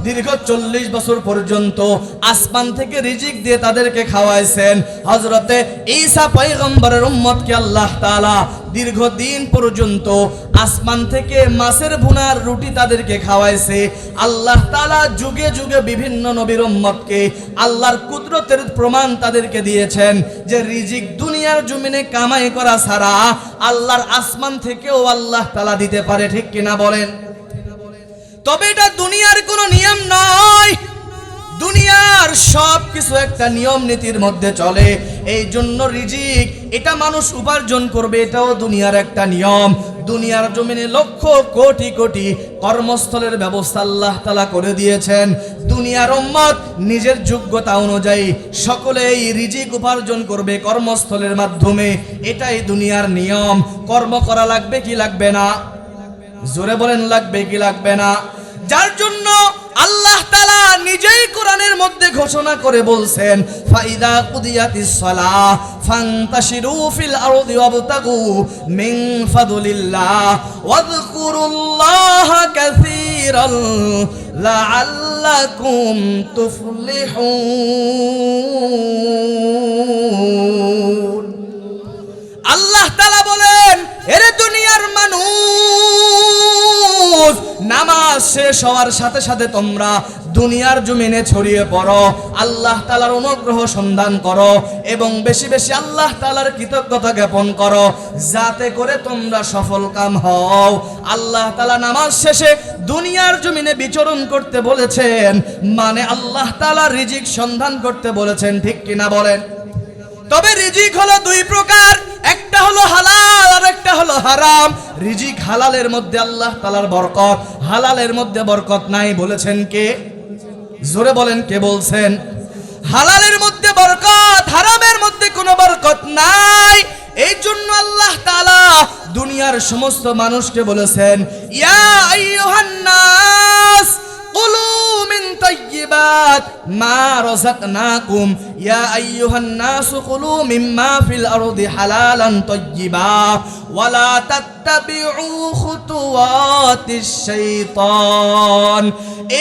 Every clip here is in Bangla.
দীর্ঘ 40 বছর পর্যন্ত আসমান থেকে রিজিক দিয়ে তাদেরকে খাওয়াইছেন। হযরতে ঈসা পয়গম্বরের উম্মতকে আল্লাহ তাআলা দীর্ঘদিন পর্যন্ত আসমান থেকে মাছের ভুনার রুটি তাদেরকে খাওয়াইছে। আল্লাহ তাআলা যুগে যুগে বিভিন্ন নবীর উম্মতকে আল্লাহর কুদরতের প্রমাণ তাদেরকে দিয়েছেন যে রিজিক দুনিয়ার জমিনে কামাই করা ছাড়া আল্লাহর আসমান থেকেও আল্লাহ তাআলা দিতে পারে, ঠিক কিনা বলেন? তবে এটা দুনিয়ার কোনো নিয়ম নয়, দুনিয়ার সব কিছু একটা নিয়ম নীতির মধ্যে চলে। এই জন্য রিজিক এটা মানুষ উপার্জন করবে, এটাও দুনিয়ার একটা নিয়ম। দুনিয়ার জমিনে লক্ষ কোটি কোটি কর্মস্থলের ব্যবস্থা আল্লাহ তাআলা করে দিয়েছেন। দুনিয়ার উম্মত নিজের যোগ্যতা অনুযায়ী সকলেই রিজিক উপার্জন করবে কর্মস্থলের মাধ্যমে, এটাই দুনিয়ার নিয়ম। কর্ম করা লাগবে কি লাগবে না? জোরে বলেন, লাগবে কি লাগবে না? যার জন্য আল্লাহ তাআলা নিজেই কোরআনের মধ্যে ঘোষণা করে বলছেন, ফাইদা কুদিয়াতিস সালাহ ফান্তাশিরু ফিল আরদি ওয়াবতাগু মিন ফাদলিল্লাহ ওয়াযকুরুল্লাহা কাসীরান লাআল্লাকুম তুফলিহুন। আল্লাহ তাআলা বলেন, এরে দুনিয়ার মানুষ, নামাজ শেষ হওয়ার সাথে সাথে তোমরা দুনিয়ার জমিনে ছড়িয়ে পড়ো, আল্লাহ তাআলার অনুগ্রহ সন্ধান করো এবং বেশি বেশি আল্লাহ তাআলার কৃতজ্ঞতা জ্ঞাপন করো, যাতে করে তোমরা সফল কাম হও। আল্লাহ তাআলা নামাজ শেষে দুনিয়ার জমিনে বিচরণ করতে বলেছেন, মানে আল্লাহ তাআলা রিজিক সন্ধান করতে বলেছেন, ঠিক কিনা বলেন? তবে রিজিক হলো দুই প্রকার, একটা হলো হালাল আর একটা হলো হারাম। রিজিক হালালের মধ্যে আল্লাহ তাআলার বরকত, হালালের মধ্যে বরকত নাই। বলেছেন কে? জোরে বলেন, কে বলছেন? হালালের মধ্যে বরকত, হারামের মধ্যে কোনো বরকত নাই। এই জন্য আল্লাহ তাআলা দুনিয়ার সমস্ত মানুষকে বলেছেন, ইয়া আইয়ুহান নাস কুলু মিন তাইয়্যিবাত মা রাযাকনাকুম, ইয়া আইয়ুহান নাসু কুলু মিম্মা ফিল আরদি হালালান তাইয়্যিবা ওয়ালা তাত্তাবিউ খুতুওয়াতিশ শাইতান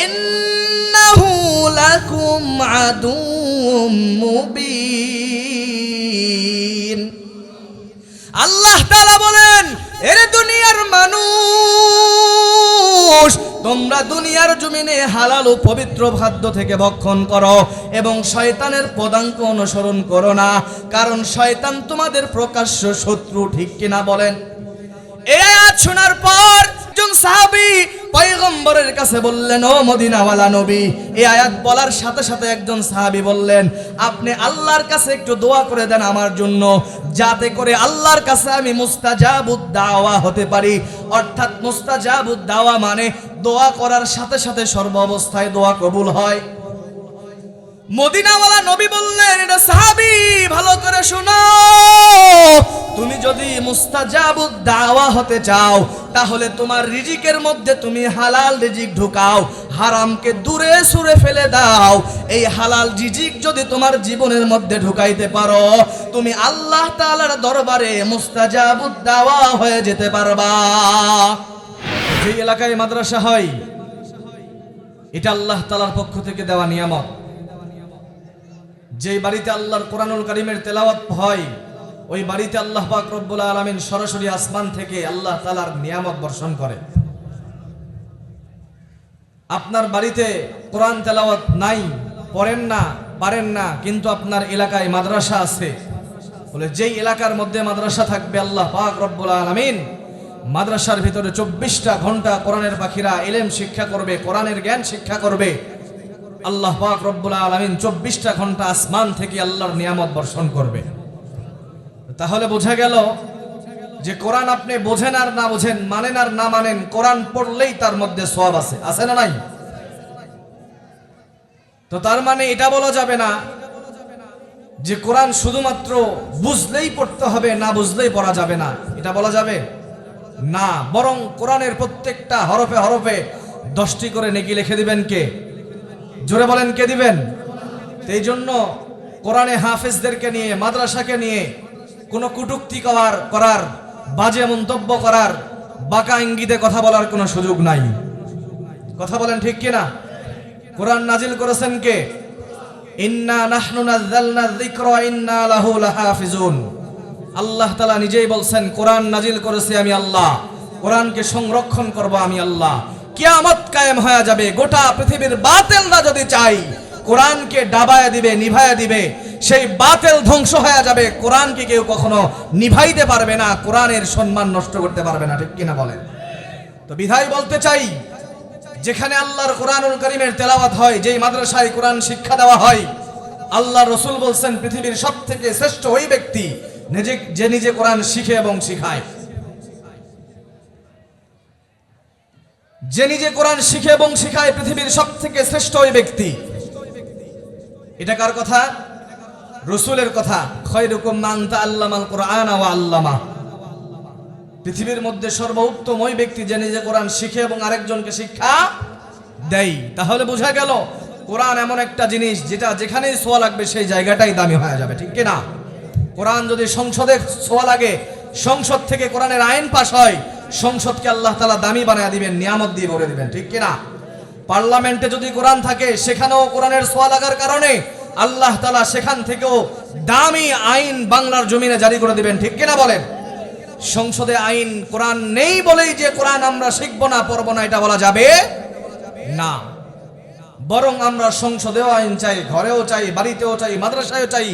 ইন্নাহু লাকুম আদুউম মুবিন। আল্লাহ তাআলা বলেন, এরে দুনিয়ার মানুষ, তোমরা দুনিয়ার জমিনে হালাল ও পবিত্র খাদ্য থেকে ভক্ষণ করো এবং শয়তানের পদাঙ্ক অনুসরণ করো না, কারণ শয়তান তোমাদের প্রকাশ্য শত্রু, ঠিক কিনা বলেন? এই আয়াত শোনার পর একজন সাহাবী পয়গম্বরের কাছে বললেন, ও মদিনাওয়ালা নবী। এই আয়াত বলার সাথে সাথে একজন সাহাবী বললেন, আপনি আল্লাহর কাছে একটু দোয়া করে দেন আমার জন্য, যাতে করে আল্লাহর কাছে আমি মুস্তাজাবুদ দাওয়া হতে পারি। অর্থাৎ মুস্তাজাবুদ দাওয়া মানে দোয়া করার সাথে সাথে সর্ব অবস্থায় দোয়া কবুল হয়। মদিনাওয়ালা নবী বললেন, এটা সাহাবী ভালো করে শোনো, তুমি যদি মুস্তাজাবুদ দাওয়া হতে চাও তাহলে তোমার রিজিকের মধ্যে তুমি হালাল রিজিক ঢুকাও, হারামকে দূরে সরে ফেলে দাও। এই হালাল রিজিক যদি তোমার জীবনের মধ্যে ঢুকাইতে পারো, তুমি আল্লাহ তাআলার দরবারে মুস্তাজাবুদ দাওয়া হয়ে যেতে পারবা। যে এলাকায় মাদ্রাসা হয়, এটা আল্লাহ তাআলার পক্ষ থেকে দেওয়া নিয়ামত। যে বাড়িতে আল্লাহর কোরআনুল কারীমের তেলাওয়াত হয়, ওই বাড়িতে আল্লাহ পাক রব্বুল আলামিন সরাসরি আসমান থেকে আল্লাহ তাআলার নিয়ামত বর্ষণ করে। আপনার বাড়িতে কোরআন তেলাওয়াত নাই, পড়েন না, পারেন না, কিন্তু আপনার এলাকায় মাদ্রাসা আছে, বলে যেই এলাকার মধ্যে মাদ্রাসা থাকবে আল্লাহ পাক রব্বুল আলামিন মাদ্রাসার ভিতরে 24টা ঘন্টা কোরআনের পাখিরা ইলম শিক্ষা করবে, কোরআনের জ্ঞান শিক্ষা করবে। আল্লাহ পাক রব্বুল আলামিন 24টা ঘন্টা আসমান থেকে আল্লাহর নিয়ামত বর্ষণ করবে। তাহলে বোঝা গেল যে কোরআন আপনি বোঝেন আর না বোঝেন, মানেন আর না মানেন, কোরআন পড়লেই তার মধ্যে সওয়াব আছে, আছে না নাই? তো তার মানে এটা বলা যাবে না যে কোরআন শুধুমাত্র বুঝলেই পড়তে হবে, না বুঝলেই পড়া যাবে না, এটা বলা যাবে না। বরং কোরআনের প্রত্যেকটা হরফে হরফে 10টি করে নেকি লিখে দিবেন কে? জোরে বলেন, কে দিবেন? এই জন্য কোরআনে হাফেজদেরকে নিয়ে, মাদ্রাসাকে নিয়ে কোনো কটূক্তি করার, বাজে মন্তব্য করার, বাঁকা ইঙ্গিতে কথা বলার কোনো সুযোগ নাই। কথা বলেন ঠিক কিনা? কোরআন নাজিল করেছেন কে? ইন্না নাহনু নাযালনা যিকরা ওয়া ইন্না লাহু লাহাফিজুন। আল্লাহ তাআলা নিজেই বলছেন কোরআন নাজিল করেছি আমি আল্লাহ, কোরআনকে সংরক্ষণ করব আমি আল্লাহ। কিয়ামত কায়েম হয়ে যাবে, গোটা পৃথিবীর বাতিলরা যদি চাই কোরআনকে ডাবায়া দিবে, নিভায়া দিবে, সেই বাতিল ধ্বংস হয়ে যাবে। কোরআনকে কেউ কখনো নিভাইতে পারবে না, কোরআনের সম্মান নষ্ট করতে পারবে না, ঠিক কিনা বলেন? তো বিধায় বলতে চাই, যেখানে আল্লাহর কোরআনুল কারীমের তেলাওয়াত হয়, যেই মাদ্রাসায় কোরআন শিক্ষা দেওয়া হয়, আল্লাহ রসুল বলছেন পৃথিবীর সবথেকে শ্রেষ্ঠ ওই ব্যক্তি যে নিজে কোরআন শিখে এবং শিখায়। যে নিজে কোরআন শিখে এবং শিখায় পৃথিবীর সবথেকে শ্রেষ্ঠ ওই ব্যক্তি। এটা কার কথা? রসুলের কথা। খায়রুকুম মান তাআল্লামাল কুরআনা ওয়া আল্লামা। পৃথিবীর মধ্যে সর্বোত্তম ওই ব্যক্তি যে নিজে কোরআন শিখে এবং আরেকজনকে শিক্ষা দেয়। তাহলে বোঝা গেল কোরআন এমন একটা জিনিস যেটা যেখানেই ছোঁয়া লাগবে সেই জায়গাটাই দামি হয়ে যাবে, ঠিক কিনা? কোরআন যদি সংসদে ছোঁয়া লাগে, সংসদ থেকে কোরআনের আইন পাশ হয়, সংসদকে আল্লাহ তাআলা দামি বানায় দিবেন, নিয়ামত দিয়ে ভরে দিবেন, ঠিক কিনা? পার্লামেন্টে যদি কোরআন থাকে, সেখানেও কোরআনের ছোঁয়া লাগার কারণে আল্লাহ তাআলা সেখান থেকেও দামি আইন বাংলার জমিনে জারি করে দিবেন, ঠিক কিনা বলেন? সংসদে আইন কোরআন নেই বলেই যে কোরআন আমরা শিখবো না, পড়বো না, এটা বলা যাবে না। বরং আমরা সংসদেও আইন চাই, ঘরেও চাই, বাড়িতেও চাই, মাদ্রাসায়ও চাই,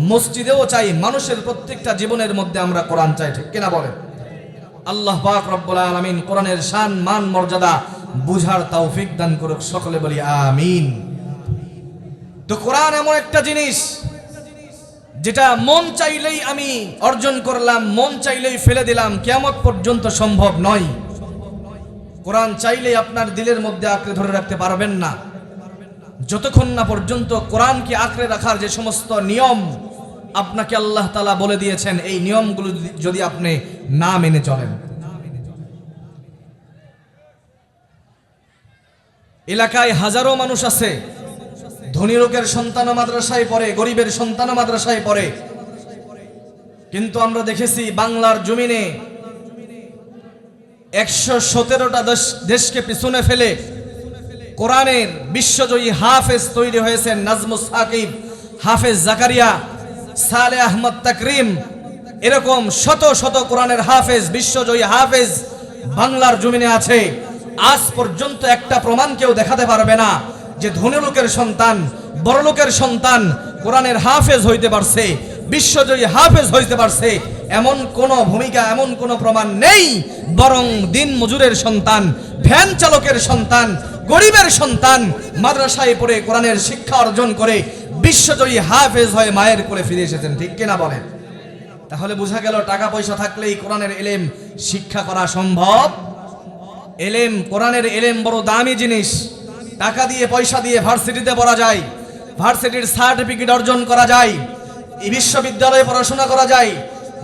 মসজিদেও চাই, মানুষের প্রত্যেকটা জীবনের মধ্যে আমরা কোরআন চাই, ঠিক কিনা বলেন? আল্লাহ পাক রব্বুল আলামিন কোরআনের শান, মান, মর্যাদা বুঝার তৌফিক দান করুক, সকলে বলি আমিন। তো কোরআন এমন একটা জিনিস যেটা মন চাইলেই আমি অর্জন করলাম, মন চাইলেই ফেলে দিলাম, কিয়ামত পর্যন্ত সম্ভব নয়। কোরআন চাইলেই আপনার দিলের মধ্যে আঁকড়ে ধরে রাখতে পারবেন না, যতক্ষণ না পর্যন্ত কোরআনকে আঁকড়ে রাখার যে সমস্ত নিয়ম আপনাকে আল্লাহ তাআলা বলে দিয়েছেন, এই নিয়মগুলো যদি আপনি না মেনে চলেন। এলাকায় হাজারো মানুষ আছে, ধনী লোকের সন্তানও মাদ্রাসায় পড়ে, গরিবের সন্তানও মাদ্রাসায় পড়ে, কিন্তু আমরা দেখেছি বাংলার জমিনে 117টা দেশকে পিছনে ফেলে কোরআনের বিশ্বজয়ী হাফেজ তৈরি হয়েছেন। নাজমুস সাকিব, হাফেজ জাকারিয়া, সালে আহমদ তাকরিম, এরকম শত শত কোরআনের হাফেজ, বিশ্বজয়ী হাফেজ বাংলার জমিনে আছে। আজ পর্যন্ত একটা প্রমাণ কেউ দেখাতে পারবে না যে ধনী লোকের সন্তান, বড় লোকের সন্তান কোরআনের হাফেজ হইতে পারছে, বিশ্বজয়ী হাফেজ হইতে পারছে, এমন কোন ভূমিকা, এমন কোন প্রমাণ নেই। বরং দিন মজুরের সন্তান, ভ্যান চালকের সন্তান, গরিবের সন্তান মাদ্রাসায় পড়ে কোরআনের শিক্ষা অর্জন করে বিশ্বজয়ী হাফেজ হয়ে মায়ের কোলে ফিরে এসেছেন, ঠিক কিনা বলেন? তাহলে বোঝা গেল টাকা পয়সা থাকলেই কোরআনের ইলম শিক্ষা করা সম্ভব। ইলম, কোরআনের ইলম বড় দামি জিনিস। টাকা দিয়ে, পয়সা দিয়ে ভার্সিটিতে পড়া যায়, ভার্সিটির সার্টিফিকেট অর্জন করা যায়, এই বিশ্ববিদ্যালয়ে পড়াশোনা করা যায়,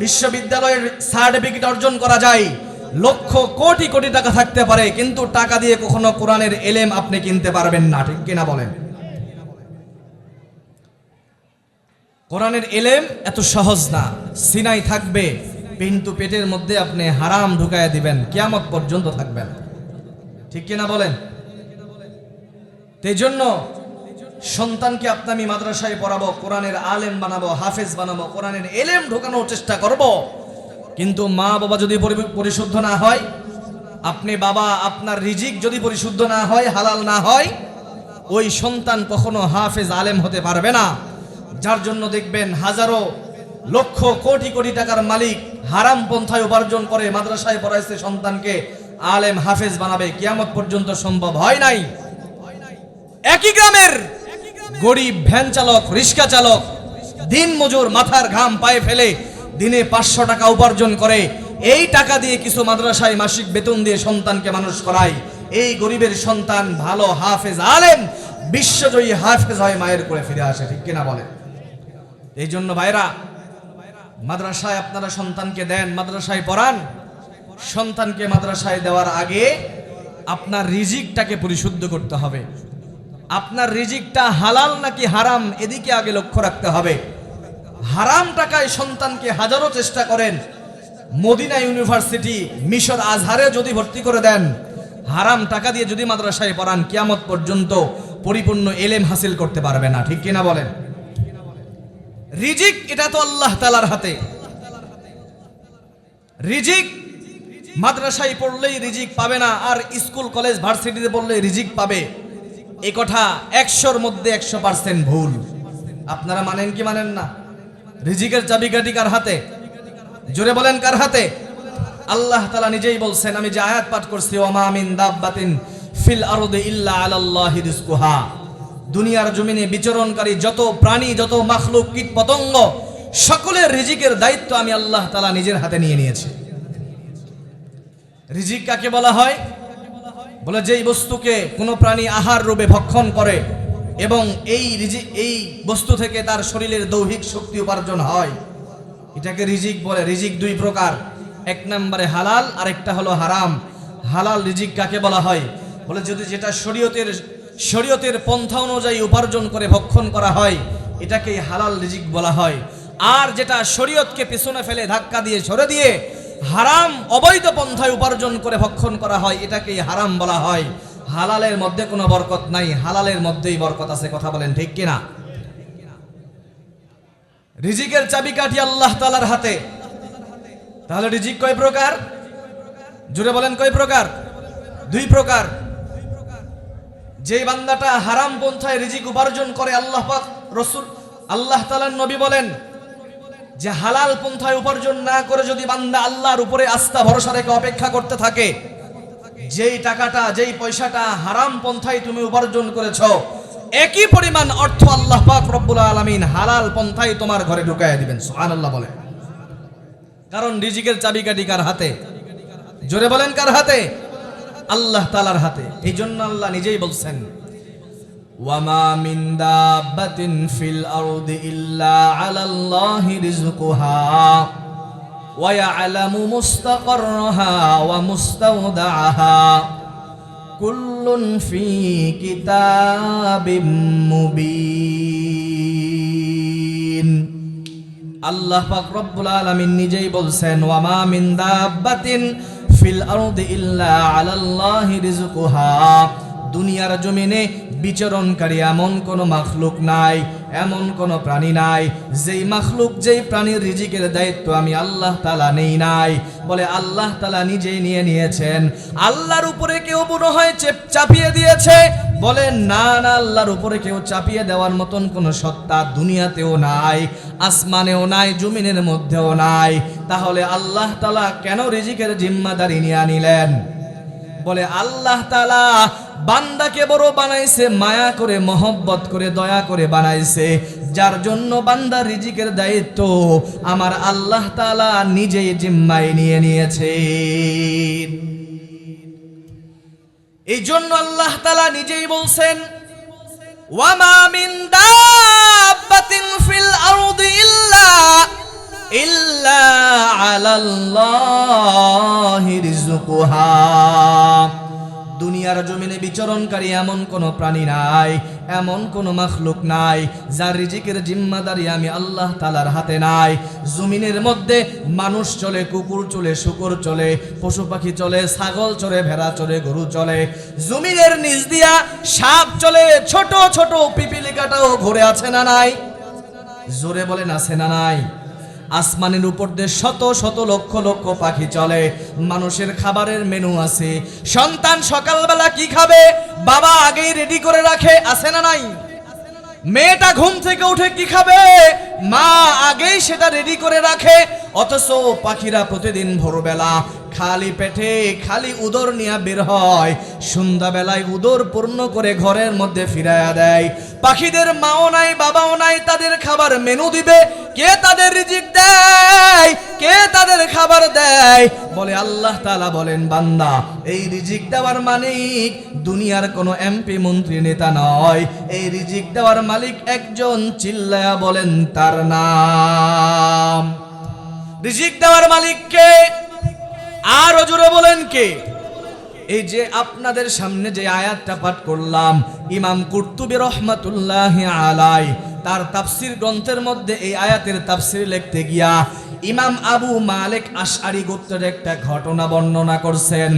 বিশ্ববিদ্যালয়ের সার্টিফিকেট অর্জন করা যায়। লক্ষ কোটি কোটি টাকা থাকতে পারে, কিন্তু টাকা দিয়ে কখনো কোরআনের ইলম আপনি কিনতে পারবেন না, ঠিক কিনা বলেন? কোরআনের ইলম এত সহজ না। সিনাই থাকবে কিন্তু পেটের মধ্যে আপনি হারাম ঢুকায় দিবেন, কিয়ামত পর্যন্ত থাকবেন, ঠিক কিনা বলেন? এই জন্য সন্তানকে আমি মাদ্রাসায় পড়াবো, কোরআনের আলেম বানাবো, হাফেজ বানাবো, কোরআনের ইলম ঢোকানোর চেষ্টা করব। কিন্তু মা বাবা যদি পরিশুদ্ধ না হয়, আপনি বাবা, আপনার রিজিক যদি পরিশুদ্ধ না হয়, হালাল না হয়, ওই সন্তান কখনো হাফেজ আলেম হতে পারবে না। যার জন্য দেখবেন হাজারো লক্ষ কোটি কোটি টাকার মালিক হারাম পন্থায় উপার্জন করে মাদ্রাসায় পড়াইছে সন্তানকে, আলেম হাফেজ বানাবে, কিয়ামত পর্যন্ত সম্ভব হয় নাই। একই গ্রামের গরিব ভ্যান চালক, রিক্সা চালক, দিন মজুর মাথার ঘাম পায়ে ফেলে দিনে 500 টাকা উপার্জন করে, এই টাকা দিয়ে কিছু মাদ্রাসায় মাসিক বেতন দিয়ে সন্তানকে মানুষ করায়। এই গরিবের সন্তান ভালো হাফেজ আলেম, বিশ্বজয়ী হাফেজ হয় মায়ের কোলে ফিরে আসে, ঠিক কিনা বলে? এই জন্য ভাইরা, মাদ্রাসায় আপনারা সন্তানকে দেন, মাদ্রাসায় পড়ান। সন্তানকে মাদ্রাসায় দেওয়ার আগে আপনার রিজিকটাকে পরিশুদ্ধ করতে হবে। আপনার রিজিকটা হালাল নাকি হারাম, এদিকে আগে লক্ষ্য রাখতে হবে। হারাম টাকায় সন্তানকে হাজারো চেষ্টা করেন, মদিনা ইউনিভার্সিটি, মিশর আজহারে যদি ভর্তি করে দেন, হারাম টাকা দিয়ে যদি মাদ্রাসায় পড়ান, কিয়ামত পর্যন্ত পরিপূর্ণ ইলম হাসিল করতে পারবে না। ঠিক কিনা বলেন? রিজিক এটা তো আল্লাহ তাআলার হাতে। রিজিক মাদ্রাসায় পড়লেই রিজিক পাবে না, আর স্কুল কলেজ ভার্সিটিতে পড়লেই রিজিক পাবে, এই কথা 100-র মধ্যে 100% ভুল। আপনারা মানেন কি মানেন না? রিজিকের চাবিকাঠি কার হাতে? জোরে বলেন, কার হাতে? আল্লাহ তাআলা নিজেই বলছেন, আমি যে আয়াত পাঠ করছি, ওয়ামা মিন দাব্বাতিন ফিল আরদি ইল্লা আলাল্লাহি রিজকুহা, দুনিয়ার জমিনে বিচরণকারী যত প্রাণী, যত মাখলুক, কীট পতঙ্গ, সকলের রিজিকের দায়িত্ব আমি আল্লাহ তাআলা নিজের হাতে নিয়ে নিয়েছি। রিজিক কাকে বলা হয়? বলে যেই বস্তুকে কোনো প্রাণী আহার রূপে ভক্ষণ করে এবং এই বস্তু থেকে তার শরীরের দৈহিক শক্তি উপার্জন হয়, এটাকে রিজিক বলে। রিজিক দুই প্রকার, এক নম্বরে হালাল, আর একটা হলো হারাম। হালাল রিজিক কাকে বলা হয়? বলে যদি যেটা শরীয়তের পন্থা অনুযায়ী উপার্জন করে ভক্ষণ করা হয়, এটাকেই হালাল রিজিক বলা হয়। আর যেটা শরীয়তকে পিছনে ফেলে, ধাক্কা দিয়ে সরে দিয়ে হারাম অবৈধ পন্থায় উপার্জন করে ভক্ষণ করা হয়, এটাকেই হারাম বলা হয়। হালালের মধ্যে কোনো বরকত নাই, হালালের মধ্যেই বরকত আছে। কথা বলেন ঠিক কিনা? রিজিকের চাবিকাঠি আল্লাহ তাআলার হাতে। তাহলে রিজিক কয় প্রকার? জুড়ে বলেন, কয় প্রকার? দুই প্রকার। যে বান্দাটা হারাম পন্থায় রিজিক উপার্জন করে, আল্লাহ পাক রাসূল আল্লাহ তাআলার নবী বলেন যে হালাল পন্থায় উপার্জন না করে যদি বান্দা আল্লাহর উপরে আস্থা ভরসা রেখে অপেক্ষা করতে থাকে, যেই টাকাটা, যেই পয়সাটা হারাম পন্থায় তুমি উপার্জন করেছো, একই পরিমাণ অর্থ আল্লাহ পাক রব্বুল আলামিন হালাল পন্থায় তোমার ঘরে ঢুকাইয়া দিবেন। সুবহানাল্লাহ বলে। কারণ রিজিকের চাবিকাঠি কার হাতে? জোরে বলেন, কার হাতে? আল্লাহ তাআলার হাতে। এই জন্য আল্লাহ নিজেই বলছেন, ওয়ামা মিন দাব্বাতিন ফিল আরদি ইল্লা আলাল্লাহি রিজকুহা ওয়া ইয়ালামু মুস্তাকাররাহা ওয়া মুস্তাওদাআহা কুল্লুন ফি কিতাবিম মুবিন। আল্লাহ পাক রব্বুল আলামিন নিজেই বলছেন, ওয়ামা মিন দাব্বাতিন ফিল আরদি ইল্লা আলাল্লাহি রিজকুহা, দুনিয়ার জমিনে বিচরণকারী এমন কোনো মাখলুক নাই, এমন কোনো প্রাণী নাই যেই মাখলুক, যেই প্রাণীর রিজিকের দায়িত্ব আমি আল্লাহ তাআলা নেই নাই। বলে আল্লাহ তাআলা নিজেই নিয়ে নিয়েছেন। আল্লাহর উপরে কেউ মনে হয় চাপিয়ে দিয়েছে? বলে না না, আল্লাহর উপরে কেউ চাপিয়ে দেওয়ার মতন কোনো সত্তা দুনিয়াতেও নাই, আসমানেও নাই, জমিনের মধ্যেও নাই। তাহলে আল্লাহ তাআলা কেন রিজিকের জিম্মাদারি নিয়ে নিলেন? বলে আল্লাহ তাআলা বান্দাকে বড় বানাইছে, মায়া করে, মহব্বত করে, দয়া করে বানাইছে, যার জন্য বান্দার রিজিকের দায়িত্ব আমার আল্লাহ তাআলা নিজেই জিম্মায় নিয়ে নিয়েছে। এই জন্য আল্লাহ তাআলা নিজেই বলছেন, ওয়ামা মিন দাব্বাতিন ফিল আরদি ইল্লা আলাল্লাহি রিজকুহা, দুনিয়ার জমিনে বিচরণকারী এমন কোনো প্রাণী নাই, এমন কোনো মাখলুক নাই যার রিজিকের জিম্মাদারি আমি আল্লাহ তাআলার হাতে নাই। জমিনের মধ্যে মানুষ চলে, কুকুর চলে, শুকর চলে, পশু পাখি চলে, ছাগল চলে, ভেড়া চলে, গরু চলে, জমিনের নিচ দিয়া সাপ চলে, ছোট ছোট পিপিলিকাটাও ঘুরে, আছে না নাই? জোরে বলেন, আছে না নাই? আসমানের উপর দিয়ে শত শত লক্ষ লক্ষ পাখি চলে। মানুষের খাবারের মেনু আছে। সন্তান সকালবেলা কি খাবে বাবা আগেই রেডি করে রাখে, আছে না নাই? মেয়েটা ঘুম থেকে উঠে কি খাবে মা আগেই সেটা রেডি করে রাখে। অথচ পাখিরা প্রতিদিন ভোরবেলা খালি পেটে, খালি উদর নিয়ে বের হয়, সন্ধ্যাবেলায় উদর পূর্ণ করে ঘরের মধ্যে ফিরাইয়া দেয়। পাখিদের মাও নাই, বাবাও নাই, তাদের খাবার মেনু দিবে কে? তাদের রিজিক দেয় কে? তাদের খাবার দেয়। বলে আল্লাহ তাআলা বলেন, বান্দা এই রিজিক দেওয়ার মালিক দুনিয়ার কোনো এমপি, মন্ত্রী, নেতা নয়। এই রিজিক দেওয়ার মালিক একজন, চিল্লায়া বলেন তার নাম। রিজিক দেওয়ার মালিক কে? আরো জোরে বলেন কে? এই যে আপনাদের সামনে যে আয়াতটা পাঠ করলাম, ইমাম কুরতুবী রাহমাতুল্লাহি আলাইহি তার তাফসীর গ্রন্থের মধ্যে এই আয়াতের তাফসীর লিখতে গিয়া ইমাম আবু মালিক আশআরী গোত্রের একটা ঘটনা বর্ণনা করছেন।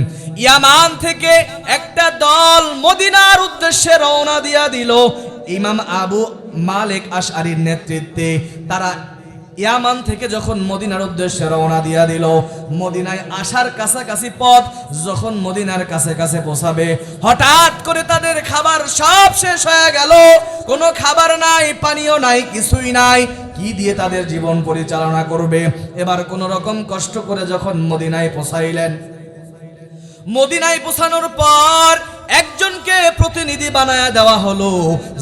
ইয়ামান থেকে একটা দল মদিনার উদ্দেশ্যে রওনা দিয়া দিল। ইমাম আবু মালিক আশআরীর নেতৃত্বে তারা ইয়ামান থেকে যখন মদিনার উদ্দেশ্যে রওনা দিয়া দিল, মদিনায় আসার কাছাকাছি পথ যখন মদিনার কাছে কাছে পৌঁছাবে, হঠাৎ করে তাদের খাবার সব শেষ হয়ে গেল। কোনো খাবার নাই, পানীয় নাই, কিছুই নাই। কি দিয়ে তাদের জীবন পরিচালনা করবে? এবার কোন রকম কষ্ট করে যখন মদিনায় পৌঁছাইলেন, মদিনায় পৌঁছানোর পর একজনকে প্রতিনিধি বানায়া দেওয়া হলো,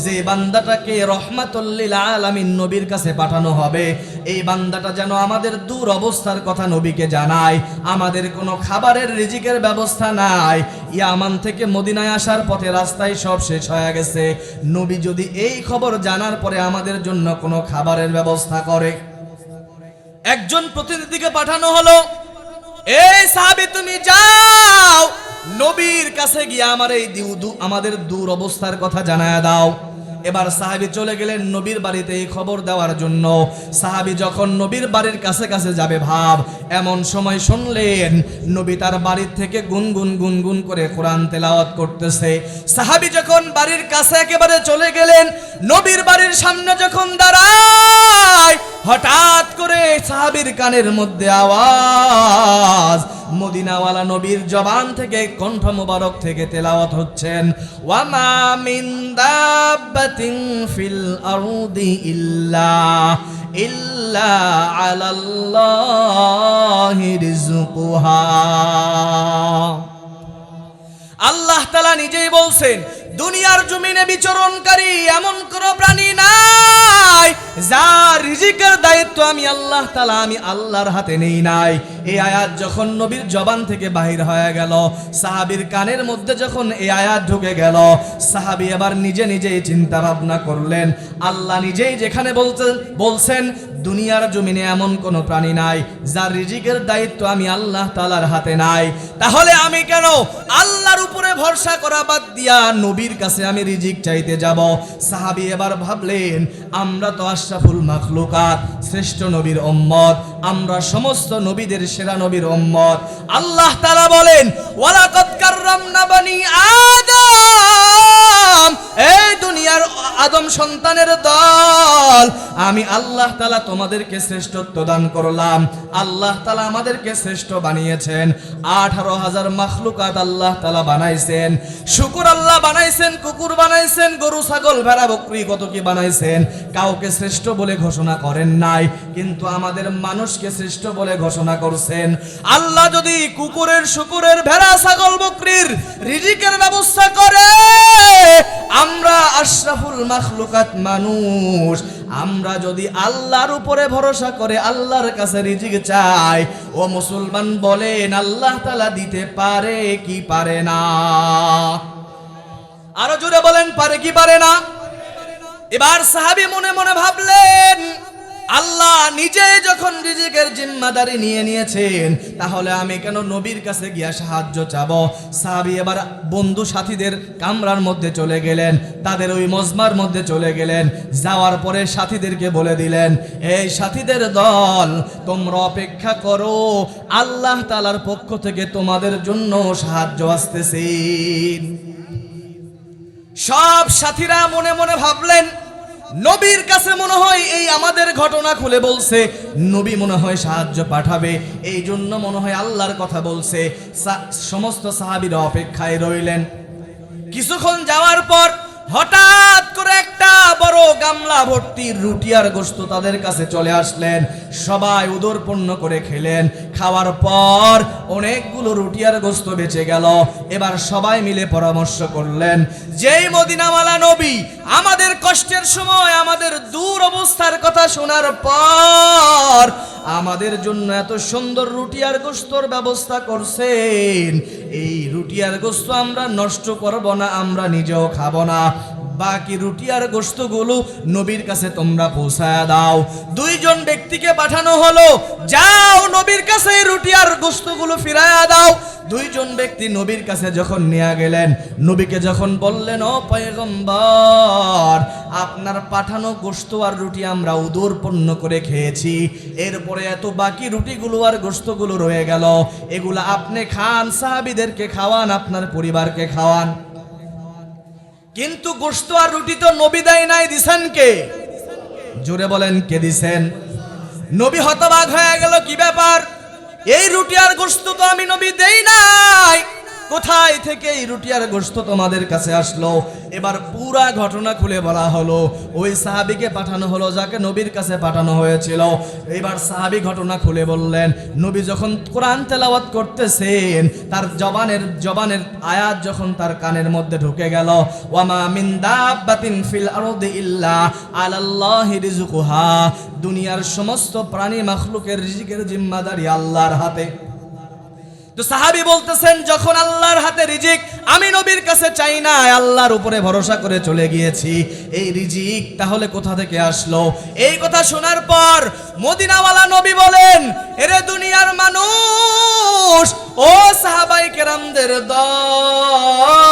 যে বান্দাটাকে রহমাতুল লিল আলামিন নবীর কাছে পাঠানো হবে। এই বান্দাটা যেন আমাদের দূর অবস্থার কথা নবীকে জানায়, আমাদের কোনো খাবারের রিজিকের ব্যবস্থা নাই, ইয়ামান থেকে মদিনায় আসার পথে রাস্তায় সব শেষ হয়ে গেছে। নবী যদি এই খবর জানার পরে আমাদের জন্য কোনো খাবারের ব্যবস্থা করে। একজন প্রতিনিধিকে পাঠানো হলো, এই সাহাবী তুমি যাও, নবীর কাছে গিয়ে আমাদের দূর অবস্থার কথা জানায়া দাও। এবার সাহাবী চলে গেলেন নবীর বাড়িতে এই খবর দেওয়ার জন্য। সাহাবী যখন নবীর বাড়ির কাছে কাছে যাবে ভাব, এমন সময় শুনলেন নবী তার বাড়ির থেকে গুনগুন করে কোরআন তেলাওয়াত করতেছে। সাহাবী যখন বাড়ির কাছে একেবারে চলে গেলেন, নবীর বাড়ির সামনে যখন দাঁড়ায়, হঠাৎ করে সাহাবীর কানের মধ্যে আওয়াজ, মদিনাওয়ালা নবীর জবান থেকে, কণ্ঠ মোবারক থেকে তেলাওয়াত হচ্ছেন, ওয়ামা মিন দাব্বাতিন ফিল আরদি ইল্লা আলাল্লাহি রিজকুহা। আল্লাহ তাআলা নিজেই বলছেন, দুনিয়ার জমিনে বিচরণকারী এমন কোন প্রাণী নাই যার রিজিকের দায়িত্ব আমি আল্লাহ তাআলা, আমি আল্লাহর হাতে নেই নাই। এই আয়াত যখন নবীর জবান থেকে বাহির হয়ে গেল, সাহাবীর কানের মধ্যে যখন এই আয়াত ঢুকে গেল, সাহাবী এবার নিজে নিজেই চিন্তা ভাবনা করলেন, আল্লাহ নিজেই যেখানে বলছেন দুনিয়ার জমিনে এমন কোন প্রাণী নাই যার রিজিকের দায়িত্ব আমি আল্লাহ তাআলার হাতে নাই, তাহলে আমি কেন আল্লাহর উপরে ভরসা করা বাদ দিয়া নবীর কাছে আমি রিজিক চাইতে যাব? সাহাবী এবার ভাবলেন, আমরা তো আশরাফুল মাখলুকাত, শ্রেষ্ঠ নবীর উম্মত, আমরা সমস্ত নবীদের সেরা নবীর উম্মত। আল্লাহ তাআলা বলেন, ওয়ালাকাদ কাররামনা বানি আদম, এই দুনিয়ার আদম সন্তানের দল, আমি আল্লাহ তাআলা তোমাদেরকে শ্রেষ্ঠত্ব দান করলাম। আল্লাহ তাআলা আমাদেরকে শ্রেষ্ঠ বানিয়েছেন। 18,000 মাখলুকাত আল্লাহ তাআলা বানাইছেন। শুকর আল্লাহ বানাইছেন, কুকুর বানাইছেন, গরু ছাগল ভেড়া বকরি কত কি বানাইছেন। কাউকে শ্রেষ্ঠ বলে ঘোষণা করেন নাই, কিন্তু আমাদের মানুষকে শ্রেষ্ঠ বলে ঘোষণা করছেন। আল্লাহ যদি কুকুরের, শুকুরের, ভেড়া ছাগল বকরির রিজিকের ব্যবস্থা করে, আমরা আশরাফুল মাখলুকাত মানুষ, আমরা যদি আল্লাহর উপরে ভরসা করে আল্লাহর কাছে রিজিক চাই, ও মুসলমান বলেন আল্লাহ তাআলা দিতে পারে কি পারে না? আরো জোরে বলেন, পারে কি পারে না? এবার সাহাবী মনে মনে ভাবলেন, আল্লাহ নিজে যখন রিজিকের জিম্মাদারি নিয়ে নিয়েছেন, তাহলে আমি কেন নবীর কাছে গিয়া সাহায্য চাবো? সাহাবী এবার বন্ধু সাথীদের কামরার মধ্যে চলে গেলেন, তাদের ওই মজমার মধ্যে চলে গেলেন। যাওয়ার পরে সাথীদেরকে বলে দিলেন, এই সাথীদের দল, তোমরা অপেক্ষা করো, আল্লাহ তাআলার পক্ষ থেকে তোমাদের জন্য সাহায্য আসতেছে। সব সাথীরা মনে মনে ভাবলেন, নবীর কাছে মনে হয় এই আমাদের ঘটনা খুলে বলছে, নবী মনে হয় সাহায্য পাঠাবে, এই জন্য মনে হয় আল্লাহর কথা বলছে। সমস্ত সাহাবীরা অপেক্ষায় রইলেন। কিছুক্ষণ যাওয়ার পর হঠাৎ করে একটা বড় গামলা ভর্তি রুটি আর গোশত তাদের কাছে চলে আসলেন। সবাই উদরপূর্ণ করে খেলেন। খাওয়ার পর অনেকগুলো রুটি আর গোশত বেঁচে গেল। এবার সবাই মিলে পরামর্শ করলেন, যেই মদিনাওয়ালা নবী আমাদের কষ্টের সময় আমাদের দূর অবস্থার কথা শোনার পর আমাদের জন্য এত সুন্দর রুটি আর গোশতর ব্যবস্থা করছেন, এই রুটি আর গোশত আমরা নষ্ট করব না, আমরা নিজেও খাবো না, বাকি রুটি আর গোশতগুলো নবীর কাছে তোমরা পৌঁছায়া দাও। দুইজন ব্যক্তিকে পাঠানো হলো, যাও নবীর কাছে রুটি আর গোশতগুলো ফিরায়া দাও। দুইজন ব্যক্তি নবীর কাছে যখন নিয়ে গেলেন, নবীকে যখন বললেন, ও পয়গম্বর, আপনার পাঠানো গোশত আর রুটি আমরা উদরপূর্ণ করে খেয়েছি, এরপরে এত বাকি রুটিগুলো আর গোশতগুলো রয়ে গেল, এগুলা আপনি খান, সাহাবীদেরকে খাওয়ান, আপনার পরিবারকে খাওয়ান। কিন্তু গোশত আর রুটি তো নবী দেয় নাই, দিছেন কে? জোরে বলেন, কে দিছেন? নবী হতবাক হয়ে গেল, কি ব্যাপার, এই রুটি আর গোশত তো আমি নবী দেই নাই, কোথায় থেকে এই রুটি আর গোশত তোমাদের কাছে আসলো? এবার পুরা ঘটনা খুলে বলা হলো। ওই সাহাবীকে পাঠানো হলো যাকে নবীর কাছে পাঠানো হয়েছিল। এবার সাহাবী ঘটনা খুলে বললেন, নবী যখন কোরআন তেলাওয়াত করতেছেন, তার জবানের আয়াত যখন তার কানের মধ্যে ঢুকে গেল, ওয়ামা মিন দাব্বাতিন ফিল আরদি ইল্লা আলাল্লাহি রিজকুহা, দুনিয়ার সমস্ত প্রাণী মাখলুকের রিজিকের জিম্মাদারি আল্লাহর হাতে। তো সাহাবী বলতেছেন, যখন আল্লাহর হাতে রিজিক, আমি নবীর কাছে চাই না, আল্লাহর উপরে ভরসা করে চলে গিয়েছি, এই রিজিক তাহলে কোথা থেকে আসলো? এই কথা শোনার পর মদিনাওয়ালা নবী বলেন, এরে দুনিয়ার মানুষ, ও সাহাবায়ে কেরামদের দল,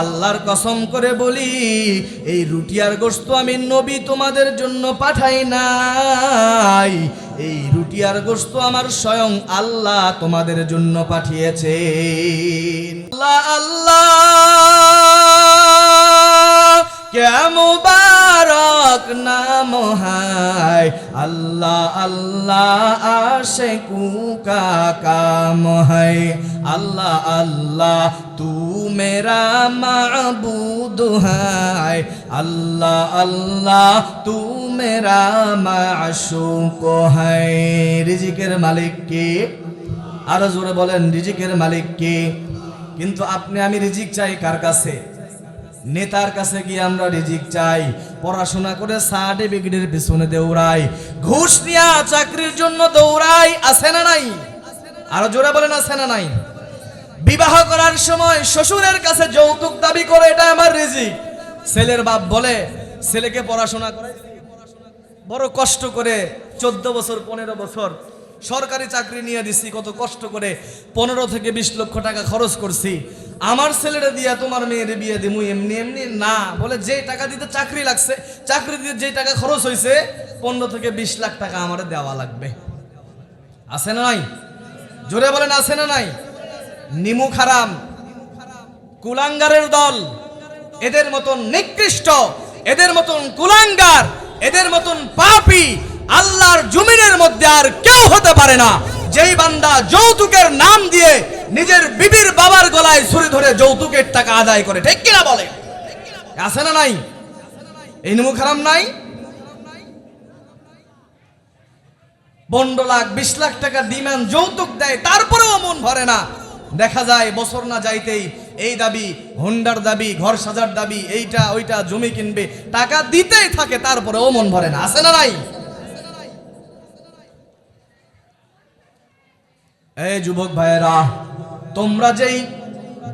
আল্লাহর কসম করে বলি, এই রুটি আর গোশত আমি নবী তোমাদের জন্য পাঠাই নাই, এই রুটি আর গোশত আমার স্বয়ং আল্লাহ তোমাদের জন্য পাঠিয়েছেন। আল্লাহ আল্লাহ কে মুবারক নাম হায়, আল্লাহ আল্লাহ আশিকু কা কাম হায়, আল্লাহ আল্লাহ তু মেরা মাবুদ হায়, আল্লাহ আল্লাহ তু মেরা মাশুক হায়। রিজিকের মালিক কে? আরো জোরে বলেন, রিজিকের মালিক কে? কিন্তু আপনি আমি রিজিক চাই কার কাছে? নেতার কাছে গিয়ে আমরা রিজিক চাই, পড়াশোনা করে সার্টিফিকেটের পিছনে দৌড়াই, ঘুষ নিয়ে চাকরির জন্য দৌড়াই, আছে না নাই? আরো জোরে বলেন, আছে না নাই? বিবাহ করার সময় শ্বশুরের কাছে যৌতুক দাবি করে, এটা আমার রিজিক। ছেলের বাপ বলে, ছেলেকে পড়াশোনা করে বড় কষ্ট করে 14 বছর 15 বছর সরকারি চাকরি নিয়ে দিছি, কত কষ্ট করে 15 থেকে 20 লক্ষ টাকা খরচ করছি, আমার ছেলেটা দিয়া তোমার মেয়ের বিয়ে দিমু এমনি এমনি না, বলে যে টাকা দিতে চাকরি লাগছে, চাকরি দিতে যে টাকা খরচ হয়েছে 15 থেকে 20 লাখ টাকা আমার দেওয়া লাগবে। আছে না নাই? জোরে বলেন, আছে না নাই? নিমু খারাম, কুলাঙ্গারের দল, এদের মতন নিকৃষ্ট, এদের মতন কুলাঙ্গার, এদের মতন পাপী আল্লাহর জমিনের মধ্যে আর কেউ হতে পারে না, যেই বান্দা যৌতুকের নাম দিয়ে নিজের বিবির বাবার গলায় ছুরি ধরে যৌতুকের টাকা আদায় করে। ঠিক কিনা বলে? আছে না নাই? এই নিমু খারাম নাই? 15 লাখ 20 লাখ টাকা ডিমান্ড যৌতুক দেয়, তারপরেও মন ভরে না। দেখা যায় বছর না যাইতেই এই দাবি, হোন্ডার দাবি, ঘর সাজার দাবি, এইটা ওইটা, জমি কিনবে, টাকা দিতেই থাকে, তারপরেও মন ভরে না। আছে না নাই? এই যুবক ভাইয়েরা, তোমরা যেই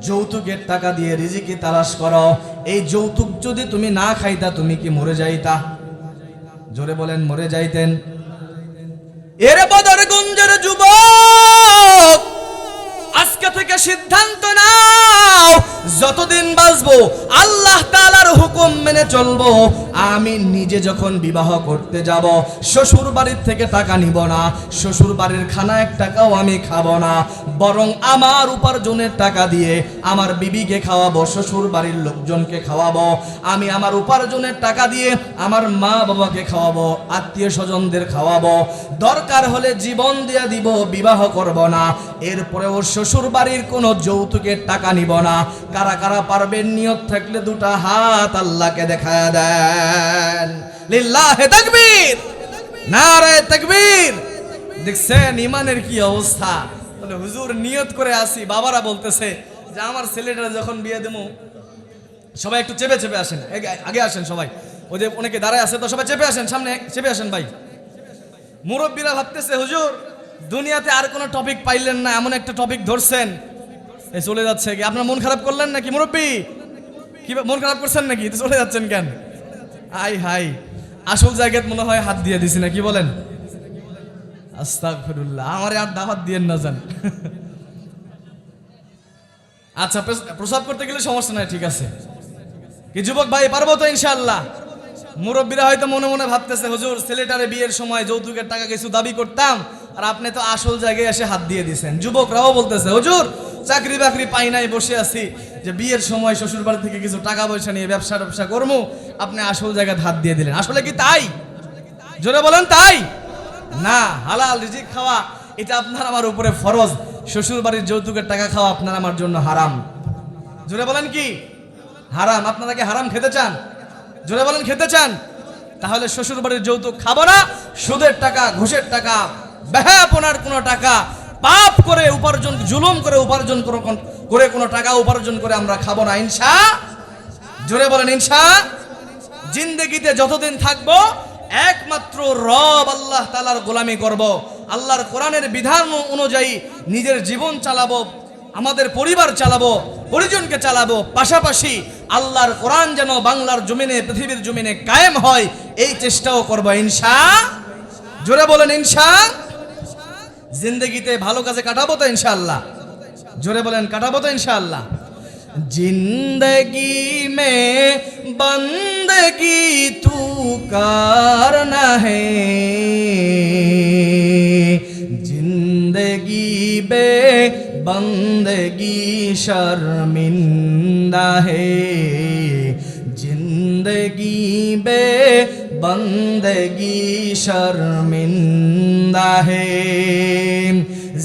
যৌতুকের টাকা দিয়ে রিজিকি তালাশ করো, এই যৌতুক যদি তুমি না খাইতা, তুমি কি মরে যাইতা? জোরে বলেন, মরে যাইতেন? এরে বদরগঞ্জের যুবক, আজকে থেকে সিদ্ধান্ত নাও, যতদিন বাঁচবো আল্লাহ তাআলার হুকুম মেনে চলবো। আমি নিজে যখন বিবাহ করতে যাব, শ্বশুর বাড়ির থেকে টাকা নিব না, শ্বশুর বাড়ির খানা 1 টাকাও আমি খাবো না, বরং আমার উপার্জনের টাকা দিয়ে আমার বিবিকে খাওয়াবো, শ্বশুর বাড়ির লোকজনকে খাওয়াবো, আমি আমার উপার্জনের টাকা দিয়ে আমার মা বাবাকে খাওয়াবো, আত্মীয় স্বজনদের খাওয়াবো, দরকার হলে জীবন দিয়ে দিব, বিবাহ করব না। এরপরেও শ্বশুর বাড়ির কোনো যৌতুকের টাকা নিব না। কারা কারা পারবেন? নিয়ত থাকলে 2টা হাত আল্লাহকে দেখায়া দেন। লিল্লাহে তাকবীর, নারে তাকবীর। দেখছেন ইমানের কি অবস্থা? বলে হুজুর নিয়ত করে আসি, বাবারা বলতেছে যে আমার ছেলেটা যখন বিয়ে দেবো, সবাই একটু চেপে চেপে আসেন, আগে আসেন সবাই, ওই যে অনেকে দাঁড়ায় আছে তো, সবাই চেপে আসেন, সামনে চেপে আসেন ভাই। মুরব্বীরা ভাবতেছে হুজুর দুনিয়াতে আর কোনো টপিক পাইলেন না, এমন একটা টপিক ধরছেন, এই চলে যাচ্ছে কি? আপনার মন খারাপ করলেন নাকি মুরব্বী? কি মন খারাপ করছেন নাকি? চলে যাচ্ছেন কেন? আই হাই, আসল জায়গায় মনে হয় হাত দিয়ে দিছি না, কি বলেন? আস্তাগফিরুল্লাহ, আমারে আর দাওয়াত দিয়েন না জান। আচ্ছা, প্রসাব করতে গেলে সমস্যা নাই, ঠিক আছে। কি যুবক ভাই, পারবো তো ইনশাআল্লাহ? মুরব্বীরা হয়তো মনে মনে ভাবতেছে, হুজুর ছেলেটারে বিয়ের সময় যৌতুকের টাকা কিছু দাবি করতাম, আর আপনি তো আসল জায়গায় এসে হাত দিয়ে দিয়েছেন। যুবকরাও বলতেছে, হুজুর চাকরি বাকরি পাই নাই, বসে আছি, যে বিয়ের সময় শ্বশুর বাড়ি থেকে কিছু টাকা পয়সা নিয়ে ব্যবসা করবো, আপনি আসল জায়গায় হাত দিয়ে দিলেন। আসলে কি তাই? জোরে বলেন তাই না? হালাল রিজিক খাওয়া এটা আপনার আমার উপরে ফরজ, শ্বশুর বাড়ির যৌতুকের টাকা খাওয়া আপনার আমার জন্য হারাম। জোরে বলেন কি হারাম? আপনারা কি হারাম খেতে চান? জোরে বলেন খেতে চান? তাহলে শ্বশুর বাড়ির যৌতুক খাবো না, সুদের টাকা, ঘুষের টাকা, বেহাপনার কোনো টাকা, পাপ করে উপার্জন, জুলুম করে উপার্জন করে কোনো টাকা উপার্জন করে আমরা খাবো না, ইনশা। জোরে বলেন ইনশা। জিন্দেগিতে যতদিন থাকবো একমাত্র রব আল্লাহ তাআলার গোলামি করব, আল্লাহর কোরআনের বিধান অনুযায়ী নিজের জীবন চালাবো, আমাদের পরিবার চালাবো, পরিজনকে চালাবো, পাশাপাশি আল্লাহর কোরআন যেন বাংলার জমিনে, পৃথিবীর জমিনে কায়েম হয়, এই চেষ্টাও করব ইনশা। জোরে বলেন ইনশা। জিন্দেগিতে ভালো কাজে কাটাবো তো ইনশাআল্লাহ? জোরে বলেন কাটাবো তো ইনশাআল্লাহ? जिंदगी में बंदगी तू करना है, जिंदगी बे बंदगी शर्मिंदा है, जिंदगी बे बंदगी शर्मिंदा है,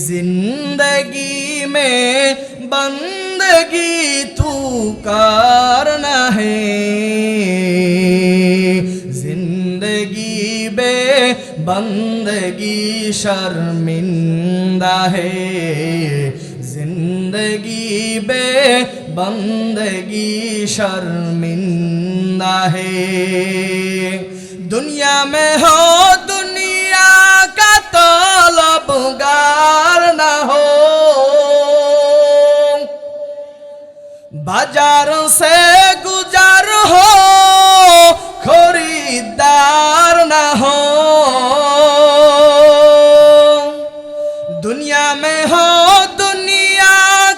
जिंदगी में बंदगी तू करना है, जिंदगी बे बंदगी शर्मिंदा है, जिंदगी बे बंदगी शर्मिंदा है। दुनिया में हो दुनिया का तलबगार ना हो, बाजार से गुजार हो, खरीदार ना हो, दुनिया में हो दुनिया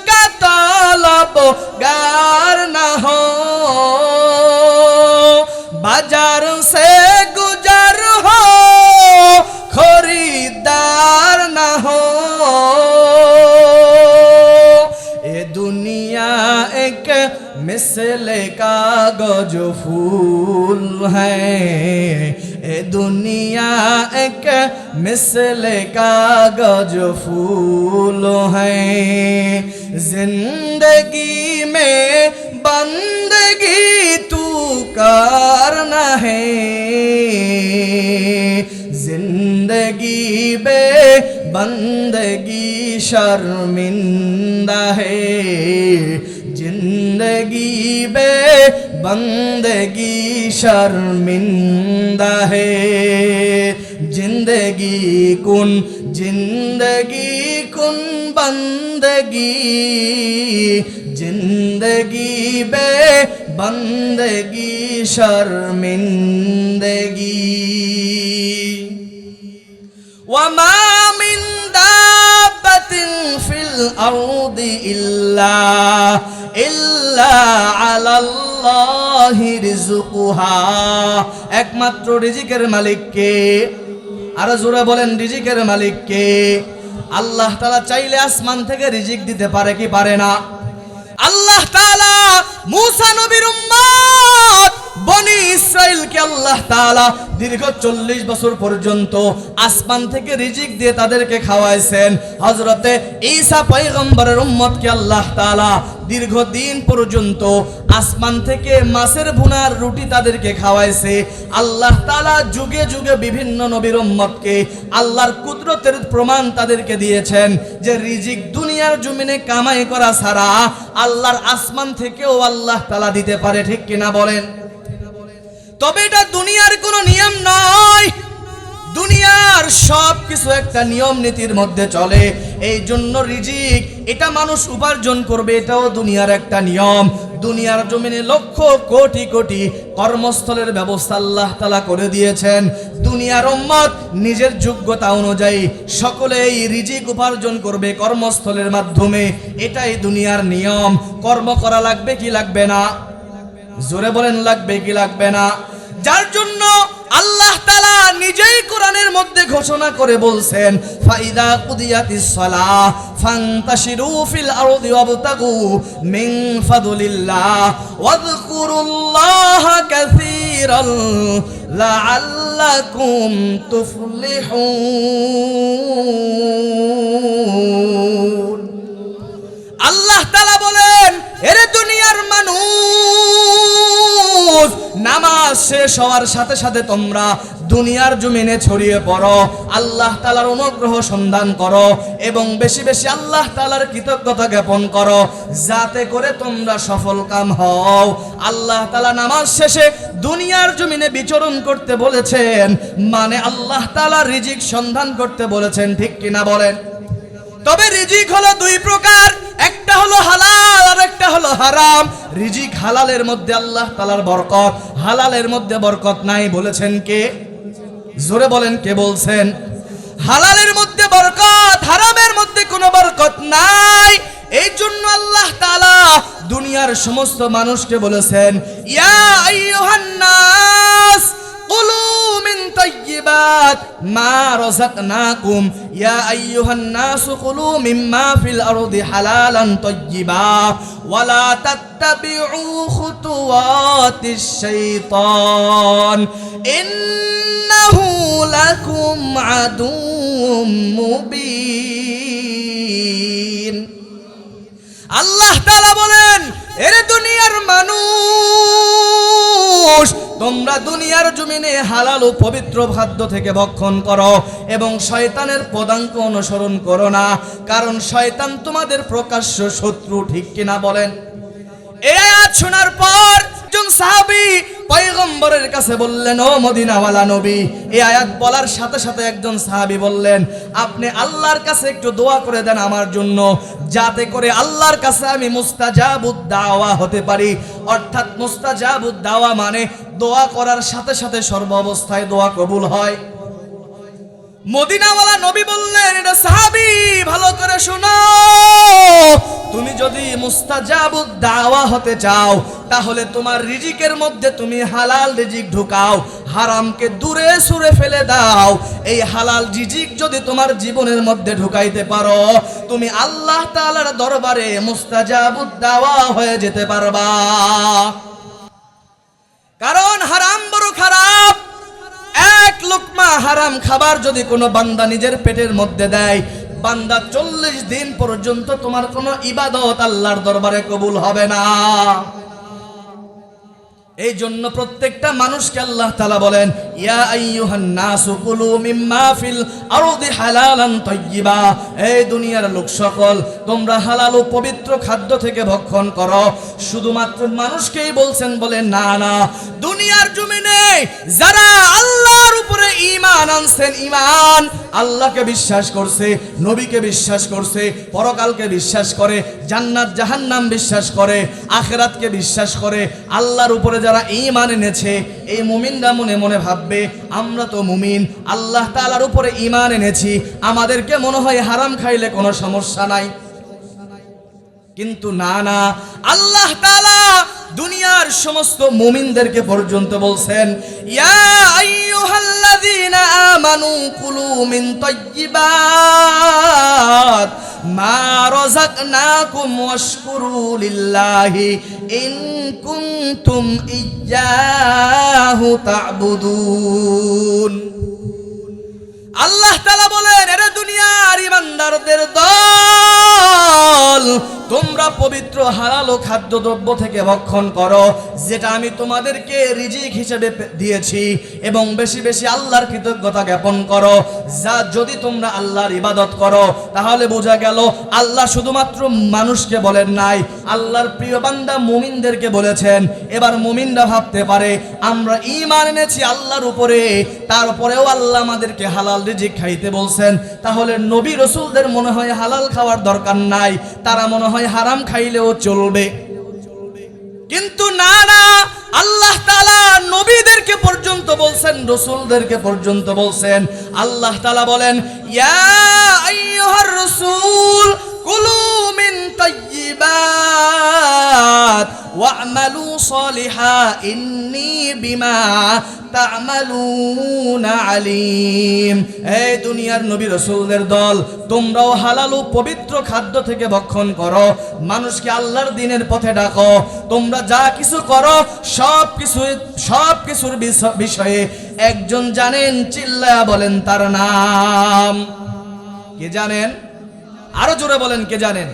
का तलबगार ना हो, बाजार से गुजार हो, खरीदार ना हो। ये दुनिया एक मिसले कागज फूल है, ये दुनिया एक मिसले कागज फूल है, जिंदगी में बंदगी तू करना है, जिंदगी बे बंदगी शर्मिंदा है, जिंदगी बे बंदगी शर्मिंदा है, जिंदगी कुन बंदगी, जिंदगी बे बंदगी शर्मिंदगी। वमा मिन दाब्बतिन फिल अर्दि इल्ला আলাল্লাহি রিজকুহা, একমাত্র রিজিকের মালিক কে? আর জোরে বলেন রিজিকের মালিক কে? আল্লাহ তাআলা চাইলে আসমান থেকে রিজিক দিতে পারে কি পারে না? আল্লাহ তাআলা মুসা নবীর উম্মত বনি ইসরাইলকে আল্লাহ তাআলা দীর্ঘ 40 বছর পর্যন্ত আসমান থেকে রিজিক দিয়ে তাদেরকে খাওয়াইছেন। হযরতে ঈসা পয়গম্বরের উম্মতকে আল্লাহ তাআলা দীর্ঘদিন পর্যন্ত আসমান থেকে মাছের ভুনার রুটি তাদেরকে খাওয়াইছে। আল্লাহ তাআলা যুগে যুগে বিভিন্ন নবীর উম্মতকে আল্লাহর কুদরতের প্রমাণ তাদেরকে দিয়েছেন যে রিজিক দুনিয়ার জমিনে কামাই করা ছাড়া আল্লাহর আসমান থেকেও আল্লাহ তাআলা দিতে পারে, ঠিক কিনা বলেন? তবে এটা দুনিয়ার কোনো নিয়ম নয়, দুনিয়ার সব কিছু একটা নিয়ম নীতির মধ্যে চলে। এই জন্য রিজিক এটা মানুষ উপার্জন করবে, এটাও দুনিয়ার একটা নিয়ম। দুনিয়ার জমিনে লক্ষ কোটি কোটি কর্মস্থলের ব্যবস্থা আল্লাহ তাআলা করে দিয়েছেন। দুনিয়ার উম্মত নিজের যোগ্যতা অনুযায়ী সকলেই রিজিক উপার্জন করবে কর্মস্থলের মাধ্যমে, এটাই দুনিয়ার নিয়ম। কর্ম করা লাগবে কি লাগবে না? জোরে বলেন, লাগবে কি লাগবে না? যার জন্য আল্লাহ তাআলা নিজেই কোরআনের মধ্যে ঘোষণা করে বলছেন, ফাইদা কুদিয়াতিস সালাহ ফান্তাশিরু ফিল আরদি ওয়াবতাগু মিন ফাদলিল্লাহ ওয়াযকুরুল্লাহা কাসীরান লাআল্লাকুম তুফলিহুন। আল্লাহ তাআলা বলেন, এরে দুনিয়ার মানুষ, নামাজ শেষ হওয়ার সাথে সাথে তোমরা দুনিয়ার জমিনে ছড়িয়ে পড়ো, আল্লাহ তাআলার অনুগ্রহ সন্ধান করো এবং বেশি বেশি আল্লাহ তাআলার কৃতজ্ঞতা জ্ঞাপন করো, যাতে করে তোমরা সফল কাম হও। আল্লাহ তাআলা নামাজ শেষে দুনিয়ার জমিনে বিচরণ করতে বলেছেন, মানে আল্লাহ তাআলা রিজিক সন্ধান করতে বলেছেন, ঠিক কিনা বলেন? তবে রিজিক হলো দুই প্রকার, একটা হলো হালাল আর একটা হলো হারাম। রিজিক হালালের মধ্যে আল্লাহ তাআলার বরকত, হালালের মধ্যে বরকত নাই। বলেছেন কে? জোরে বলেন, কে বলছেন? হালালের মধ্যে বরকত, হারামের মধ্যে কোনো বরকত নাই। এই জন্য আল্লাহ তাআলা দুনিয়ার সমস্ত মানুষকে বলেছেন, ইয়া আইয়ুহান নাস কুলু মিন তাইয়্যিবাত মা রাযাকনাকুম, ইয়া আইয়ুহান নাস কুলু মিম্মা ফিল আরদি হালালান তাইয়্যিবা ওয়ালা তাত্তাবিউ খুতুওয়াতিশ শাইতান ইন্নাহু লাকুম আদুউম মুবিন। আল্লাহ তাআলা বলেন, এরে দুনিয়ার মানুষ, তোমরা দুনিয়ার জমিনে হালাল ও পবিত্র খাদ্য থেকে ভক্ষণ করো এবং শয়তানের পদাঙ্ক অনুসরণ করো না, কারণ শয়তান তোমাদের প্রকাশ্য শত্রু, ঠিক কিনা বলেন? এই আয়াত শোনার পর একজন সাহাবী পয়গম্বরের কাছে বললেন, ও মদিনাওয়ালা নবী। এই আয়াত বলার সাথে সাথে একজন সাহাবী বললেন, আপনি আল্লাহর কাছে একটু দোয়া করে দেন আমার জন্য, যাতে করে আল্লাহর কাছে আমি মুস্তাজাবুদ দাওয়া হতে পারি। অর্থাৎ মুস্তাজাবুদ দাওয়া মানে দোয়া করার সাথে সাথে সর্ব অবস্থায় দোয়া কবুল হয়। মদিনাওয়ালা নবী বললেন, এটা সাহাবী ভালো করে শোনো, তুমি যদি মুস্তাজাবুদ দাওয়া হতে চাও তাহলে তোমার রিজিকের মধ্যে তুমি হালাল রিজিক ঢুকাও, হারামকে দূরে সরে ফেলে দাও। এই হালাল রিজিক যদি তোমার জীবনের মধ্যে ঢুকাইতে পারো, তুমি আল্লাহ তাআলার দরবারে মুস্তাজাবুদ দাওয়া হয়ে যেতে পারবা। কারণ হারাম বড় খারাপ। এক লোকমা হারাম খাবার যদি কোনো বান্দা নিজের পেটের মধ্যে দেয়, বান্দা 40 দিন পর্যন্ত তোমার কোনো ইবাদত আল্লাহর দরবারে কবুল হবে না। এই জন্য প্রত্যেকটা মানুষকে আল্লাহ তাআলা বলেন, ইয়া আইয়ুহান নাসু কুলু মিম্মা ফিল আরদি হালালান তাইয়্যিবা। এই দুনিয়ার লোক সকল, তোমরা হালাল ও পবিত্র খাদ্য থেকে ভক্ষণ করো। শুধুমাত্র মানুষকেই বলছেন, বলে না না, দুনিয়ার জমিনে যারা আল্লাহর উপরে ঈমান আনছেন, ঈমান আল্লাহকে বিশ্বাস করছে, নবীকে বিশ্বাস করছে, পরকালকে বিশ্বাস করে, জান্নাত জাহান্নাম বিশ্বাস করে, আখিরাতকে বিশ্বাস করে, আল্লাহর উপরে যারা ঈমান এনেছে, এই মুমিনরা মনে মনে ভাববে, আমরা তো মুমিন, আল্লাহ তাআলার উপরে ঈমান এনেছি, আমাদেরকে মনে হয় হারাম খাইলে কোনো সমস্যা নাই। কিন্তু না না, আল্লাহ তাআলা দুনিয়ার সমস্ত মুমিনদেরকে পর্যন্ত বলছেন, ইয়া আইয়ুহাল্লাযীনা আমানু কুলু মিন তাইয়্যিবাত মা রাযাকনাকুম ওয়াশকুরু লিল্লাহি ইন কুনতুম ইয়্যাহু তা'বুদুন। আল্লাহ তাআলা বলেন, এরে দুনিয়ার ঈমানদারদের দল, তোমরা পবিত্র হালাল ও খাদ্যদ্রব্য থেকে ভক্ষণ করো, যেটা আমি তোমাদেরকে রিজিক হিসেবে দিয়েছি, এবং বেশি বেশি আল্লাহর কৃতজ্ঞতা জ্ঞাপন করো। যা যদি তোমরা আল্লাহর ইবাদত করো, তাহলে বোঝা গেল আল্লাহ শুধুমাত্র মানুষকে বলেন নাই, আল্লাহর প্রিয় বান্দা মুমিনদেরকে বলেছেন। এবার মুমিনরা ভাবতে পারে আমরা ঈমান এনেছি আল্লাহর উপরে, তারপরেও আল্লাহ আমাদেরকে হালাল রিজিক খাইতে বলছেন, তাহলে নবী রাসূলদের মনে হয় হালাল খাওয়ার দরকার নাই, তারা মনে হয় হারাম খাইলেও চলবে। কিন্তু না না, আল্লাহ তাআলা নবীদেরকে পর্যন্ত বলছেন, রাসূলদেরকে পর্যন্ত বলছেন। আল্লাহ তাআলা বলেন, ইয়া আইয়ুহার রাসূল কুলু মিন তাইয়্যিবাত ওয়া'মালু সালিহা ইন্নী বিমা তা'মালুনা আলিম। এই দুনিয়ার নবী রাসূলদের দল, তোমরাও হালাল ও পবিত্র খাদ্য থেকে ভক্ষণ করো, মানুষকে আল্লাহর দ্বীনের পথে ডাকো। তোমরা যা কিছু করো সব কিছুর বিষয়ে একজন জানেন, চিল্লায়া বলেন তার নাম। কে জানেন? আরো জোরে বলেন, কে জানেন?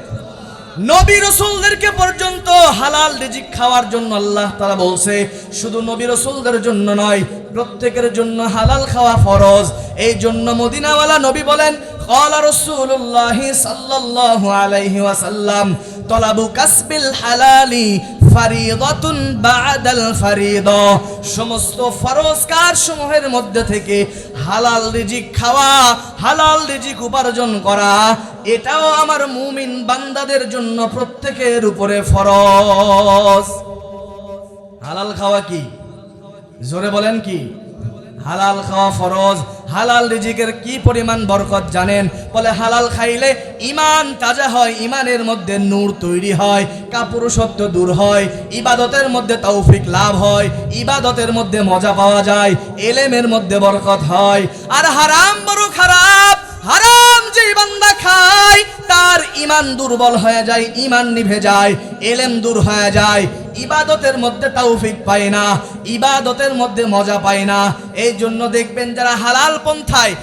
নবী রাসূলদেরকে পর্যন্ত হালাল রিজিক খাওয়ার জন্য আল্লাহ তাআলা বলছে। শুধু নবী রাসূলদের জন্য নয়, প্রত্যেকের জন্য হালাল খাওয়া ফরজ। এই জন্য মদিনাওয়ালা নবী বলেন, ক্বালা রাসূলুল্লাহ সাল্লাল্লাহু আলাইহি ওয়াসাল্লাম, তলাবু কাসবিল হালালি ফারিদাতুন বা'দাল ফারিদা। সমস্ত ফরজ কাজ সমূহের মধ্যে থেকে হালাল রিজিক খাওয়া, হালাল রিজিক উপার্জন করা, এটাও আমার মুমিন বান্দাদের জন্য প্রত্যেকের উপরে ফরজ। হালাল খাওয়া কি? জোরে বলেন কি? হালাল খাওয়া ফরজ। হালাল রিজিকের কি পরিমাণ বরকত জানেন? বলে হালাল খাইলে ঈমান তাজা হয়, ঈমানের মধ্যে নূর তৈরি হয়, কাপুরুষত্ব দূর হয়, ইবাদতের মধ্যে তৌফিক লাভ হয়, ইবাদতের মধ্যে মজা পাওয়া যায়, ইলমের মধ্যে বরকত হয়। আর হারাম বড় খারাপ। হারাম যে বান্দা খায় তার ঈমান দুর্বল হয়ে যায়, ঈমান নিভে যায়, ইলম দূর হয়ে যায়, ইবাদতের মধ্যে তৌফিক পায় না, ইবাদতের মধ্যে মজা পায় না। এই জন্য দেখবেন যারা হালাল পন্থায়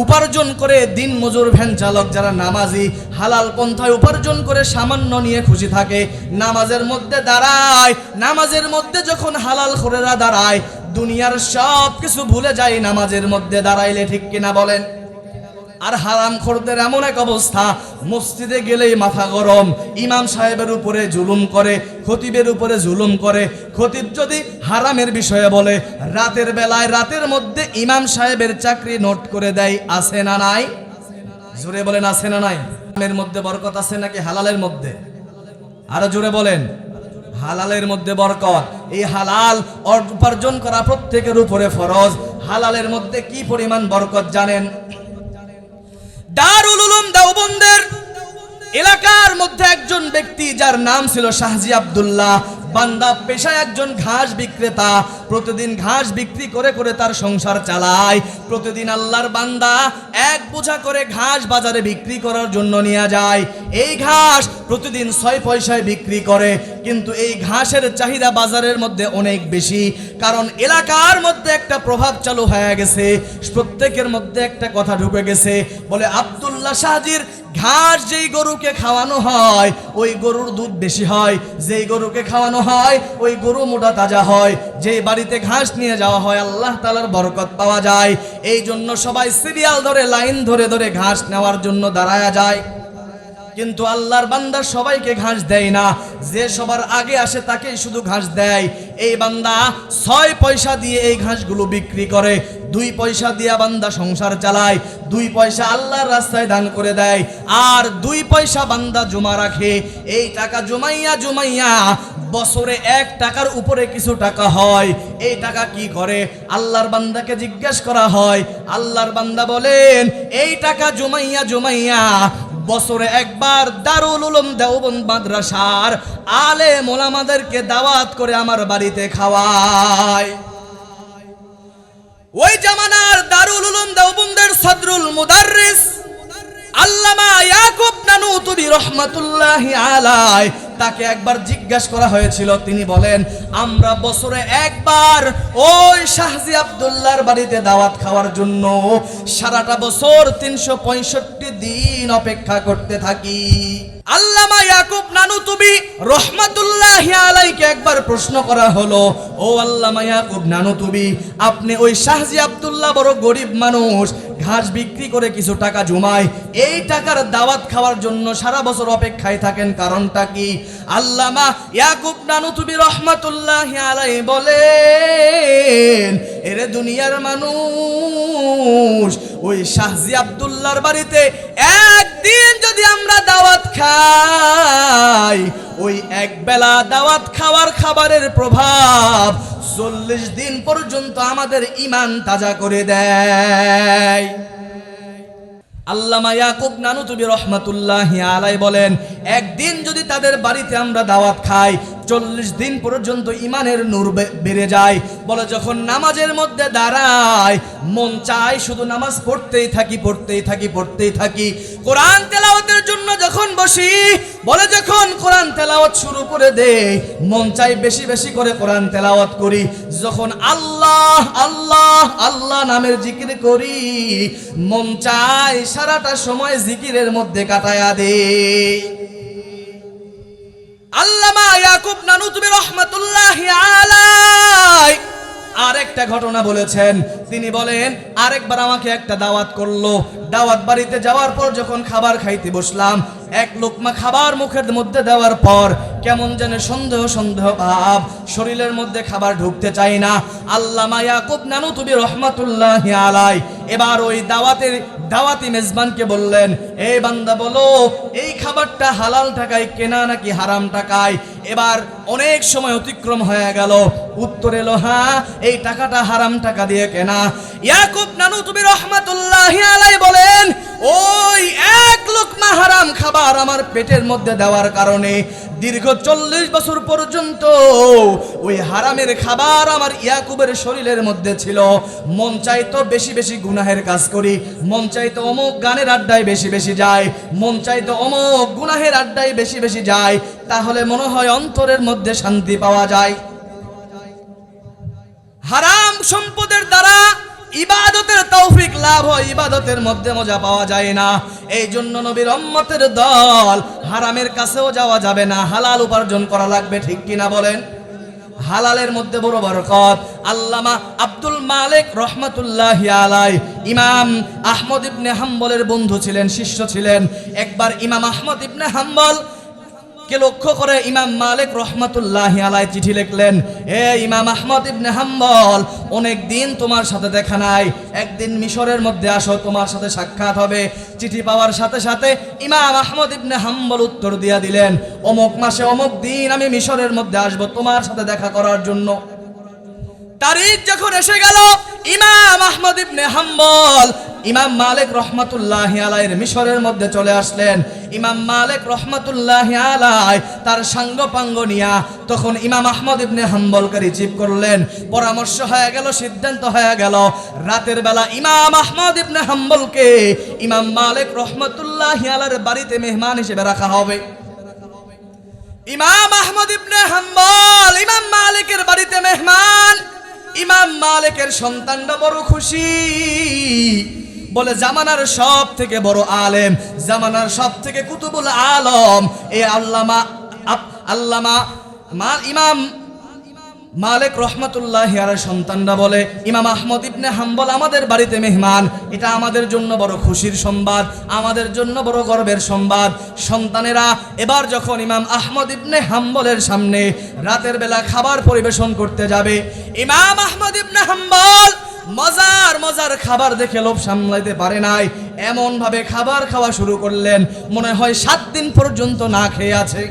উপার্জন করে, দিন মজুর ভ্যান চালক যারা নামাজি, হালাল পন্থায় উপার্জন করে সামান্য নিয়ে খুশি থাকে, নামাজের মধ্যে দাঁড়ায়, নামাজের মধ্যে যখন হালাল খোরেরা দাঁড়ায়, দুনিয়ার সব কিছু ভুলে যায় নামাজের মধ্যে দাঁড়াইলে, ঠিক কিনা বলেন? আর হারাম খোরদের এমন এক অবস্থা, মসজিদে গেলেই মাথা গরম, ইমাম সাহেবের উপরে জুলুম করে, খতিবের উপরে জুলুম করে। খতিব যদি হারামের বিষয়ে বলে, রাতের বেলায় রাতের মধ্যে ইমাম সাহেবের চাকরি নোট করে দেয়। আছে না নাই? জোরে বলেন, আছে না নাই? হারামের মধ্যে বরকত আছে নাকি হালালের মধ্যে? আরো জোরে বলেন। হালালের মধ্যে বরকত। এই হালাল উপার্জন করা প্রত্যেকের উপরে ফরজ। হালালের মধ্যে কি পরিমাণ বরকত জানেন? দারুল উলুম দেওবন্দের এলাকার মধ্যে একজন ব্যক্তি যার নাম ছিল শাহজি আব্দুল্লাহ, বান্দা পেশায় একজন ঘাস বিক্রেতা। প্রতিদিন ঘাস বিক্রি করে করে তার সংসার চালায়। প্রতিদিন আল্লাহর বান্দা এক বোঝা করে ঘাস বাজারে বিক্রি করার জন্য নিয়ে যায়। এই ঘাস প্রতিদিন 6 পয়সায় বিক্রি করে, কিন্তু এই ঘাসের চাহিদা বাজারের মধ্যে অনেক বেশি, কারণ এলাকার মধ্যে একটা প্রভাব চালু হয়ে গেছে। প্রত্যেকের মধ্যে একটা কথা ঢুকে গেছে, বলে আব্দুল্লাহ শাহজির ঘাস যেই গরুকে খাওয়ানো হয় ওই গরুর দুধ বেশি হয়, যেই গরুকে খাওয়ানো হয় ওই গরু মোটা তাজা হয়, যেই বাড়িতে ঘাস নিয়ে যাওয়া হয় আল্লাহ তাআলার বরকত পাওয়া যায়। এই জন্য সবাই সিরিয়াল ধরে, লাইন ধরে ধরে ঘাস নেওয়ার জন্য দাঁড়ায়া যায়। কিন্তু আল্লাহর বান্দা সবাইকে ঘাস দেয় না, যে সবার আগে আসে তাকেই শুধু ঘাস দেয়। এই বান্দা 6 পয়সা দিয়ে এই ঘাসগুলো বিক্রি করে, 2 পয়সা দিয়া বান্দা সংসার চালায়, 2 পয়সা আল্লাহর রাস্তায় দান করে দেয়, আর 2 পয়সা বান্দা জমা রাখে। এই টাকা জমাইয়া জমাইয়া বছরে 1 টাকার উপরে কিছু টাকা হয়। এই টাকা কি করে? আল্লাহর বান্দাকে জিজ্ঞেস করা হয়, আল্লাহর বান্দা বলেন এই টাকা জমাইয়া জমাইয়া বছরে একবার দারুল উলুম দেওবন্দ মাদ্রাসার আলেম ওলামাদেরকে দাওয়াত করে আমার বাড়িতে খাওয়ায়। ওই জামানার দারুল উলুম দেওবন্দের সদরুল মুদাররিস আল্লামা ইয়াকুব নানুতুবি রহমাতুল্লাহি আলাইহি, তাকে একবার জিজ্ঞাসা করা হয়েছিল, তিনি বলেন আমরা বছরে একবার ওই শাহজি আব্দুল্লাহর বাড়িতে দাওয়াত খাওয়ার জন্য সারাটা বছর 365 দিন অপেক্ষা করতে থাকি। আল্লামা ইয়াকুব নানুতুবি রহমাতুল্লাহি আলাইকে একবার প্রশ্ন করা হলো, ও আল্লামা ইয়াকুব নানুতুবি, আপনি ওই শাহজি আব্দুল্লাহ বড় গরিব মানুষ, ঘাস বিক্রি করে কিছু টাকা জমায়, এই টাকার দাওয়াত খাওয়ার জন্য সারা বছর অপেক্ষায় থাকেন, কারণটা কি? আল্লামা ইয়াকুব নানুতুবি রহমাতুল্লাহি আলাইহি বলেন, এরে দুনিয়ার মানুষ, ওই শাহজি আব্দুল্লাহর বাড়িতে একদিন যদি আমরা দাওয়াত খাই, ওই এক বেলা দাওয়াত খাওয়ার খাবারের প্রভাব 40 দিন পর্যন্ত আমাদের ঈমান তাজা করে দেয়। আল্লামা ইয়াকুব নানুতুবি রহমাতুল্লাহি আলাইহি বলেন, একদিন যদি তাদের বাড়িতে আমরা দাওয়াত খাই, 40 দিন পর্যন্ত ঈমানের নূর বেড়ে যায়। বলে যখন নামাজের মধ্যে দাঁড়ায়, মন চায় শুধু নামাজ পড়তেই থাকি। কোরআন তেলাওয়াতের জন্য যখন বসি, বলে যখন কোরআন তেলাওয়াত শুরু করে দেই, মন চাই বেশি বেশি করে কোরআন তেলাওয়াত করি। যখন আল্লাহ আল্লাহ আল্লাহ নামের জিকির করি, মন চায় সারাটা সময় জিকিরের মধ্যে কাটায়া দেই। আল্লামা ইয়াকুব নানুতুবি রহমাতুল্লাহি আলাইহি আরেকটা ঘটনা বলেছেন। তিনি বলেন, আরেকবার আমাকে একটা দাওয়াত করলো। দাওয়াত বাড়িতে যাওয়ার পর যখন খাবার খাইতে বসলাম, এক লোকমা খাবার মুখের মধ্যে দেওয়ার পর কেমন যেন সন্দেহ ভাব, শরীরের মধ্যে খাবার ঢুকতে চাই না। আল্লামা ইয়াকুব নানুতুবি রহমাতুল্লাহি আলাইহি এবার ওই দাওয়াতি মেজবানকে বললেন, এই বান্দা বলো, এই খাবারটা হালাল টাকায় কেনা নাকি হারাম টাকায়? এবার অনেক সময় অতিক্রম হয়ে গেল, উত্তর এলো, হ্যাঁ, এই টাকাটা হারাম টাকা দিয়ে কেনা। ইয়াকুব নানুতুবি রহমাতুল্লাহি আলাইহি বলেন, ওই এক লোকমা হারাম খাবার আমার পেটের মধ্যে দেওয়ার কারণে দীর্ঘ 40 বছর পর্যন্ত ওই হারামের খাবার আমার ইয়াকুবের শরীরের মধ্যে ছিল। মন চাইতো বেশি বেশি গুনাহের কাজ করি, মন চাইতো অমুক গানের আড্ডায় বেশি বেশি যায়, মন চাইতো অমুক গুনাহের আড্ডায় বেশি বেশি যায়, তাহলে মনে হয় অন্তরের মধ্যে শান্তি পাওয়া যায়। হারাম সম্পদের দ্বারা ইবাদতের তৌফিক লাভ হয়, ইবাদতের মধ্যে মজা পাওয়া যায় না। এই জন্য নবীর উম্মতের দল, হারামের কাছেও যাওয়া যাবে না, হালাল উপার্জন করা লাগবে, ঠিক কিনা বলেন? হালালের মধ্যে বড় বরকত। আল্লামা আব্দুল মালিক রহমাতুল্লাহি আলাইহি ইমাম আহমদ ইবনে হাম্বলের বন্ধু ছিলেন, শিষ্য ছিলেন। একবার ইমাম আহমদ ইবনে হাম্বল কে লক্ষ্য করে ইমাম মালিক রহমাতুল্লাহি আলাইহি চিঠি লিখলেন, হে ইমাম আহমদ ইবনে হাম্বল, অনেক দিন তোমার সাথে দেখা নাই, একদিন মিশরের মধ্যে আসো, তোমার সাথে সাক্ষাৎ হবে। চিঠি পাওয়ার সাথে সাথে ইমাম আহমদ ইবনে হাম্বল উত্তর দিয়া দিলেন, অমুক মাসে অমুক দিন আমি মিশরের মধ্যে আসব তোমার সাথে দেখা করার জন্য। তারিখ যখন এসে গেল, ইমাম আহমদ ইবনে হাম্বল ইমাম মালিক রহমাতুল্লাহি আলাইহির মিশরের মধ্যে চলে আসলেন। ইমাম মালিক রহমাতুল্লাহি আলাইহি তার সাঙ্গপাঙ্গ নিয়া তখন ইমাম আহমদ ইবনে হাম্বলকে রিসিভ করলেন। পরামর্শ হয়ে গেল, সিদ্ধান্ত হয়ে গেল, রাতের বেলা ইমাম আহমদ ইবনে হাম্বলকে ইমাম মালিক রহমাতুল্লাহি আলাইহির বাড়িতে মেহমান হিসেবে রাখা হবে। ইমাম আহমদ ইবনে হাম্বল ইমাম মালিকের বাড়িতে মেহমান। ইমাম মালিকের সন্তানরা বড় খুশি, বলে জামানার সব থেকে বড় আলেম, জামানার সব থেকে কুতুবুল আলম এই আল্লামা ইমাম মালিক রহমাতুল্লাহি আলাইহির সন্তানরা বলে, ইমাম আহমদ ইবনে হাম্বল আমাদের বাড়িতে মেহমান, এটা আমাদের জন্য বড় খুশির সংবাদ, আমাদের জন্য বড় গর্বের সংবাদ। সন্তানেরা এবার যখন ইমাম আহমদ ইবনে হাম্বলের সামনে রাতের বেলা খাবার পরিবেশন করতে যাবে, ইমাম আহমদ ইবনে হাম্বল মজার খাবার দেখে লোভ সামলাইতে পারে নাই, এমন ভাবে খাবার খাওয়া শুরু করলেন, মনে হয় 7 দিন পর্যন্ত না খেয়ে আছে।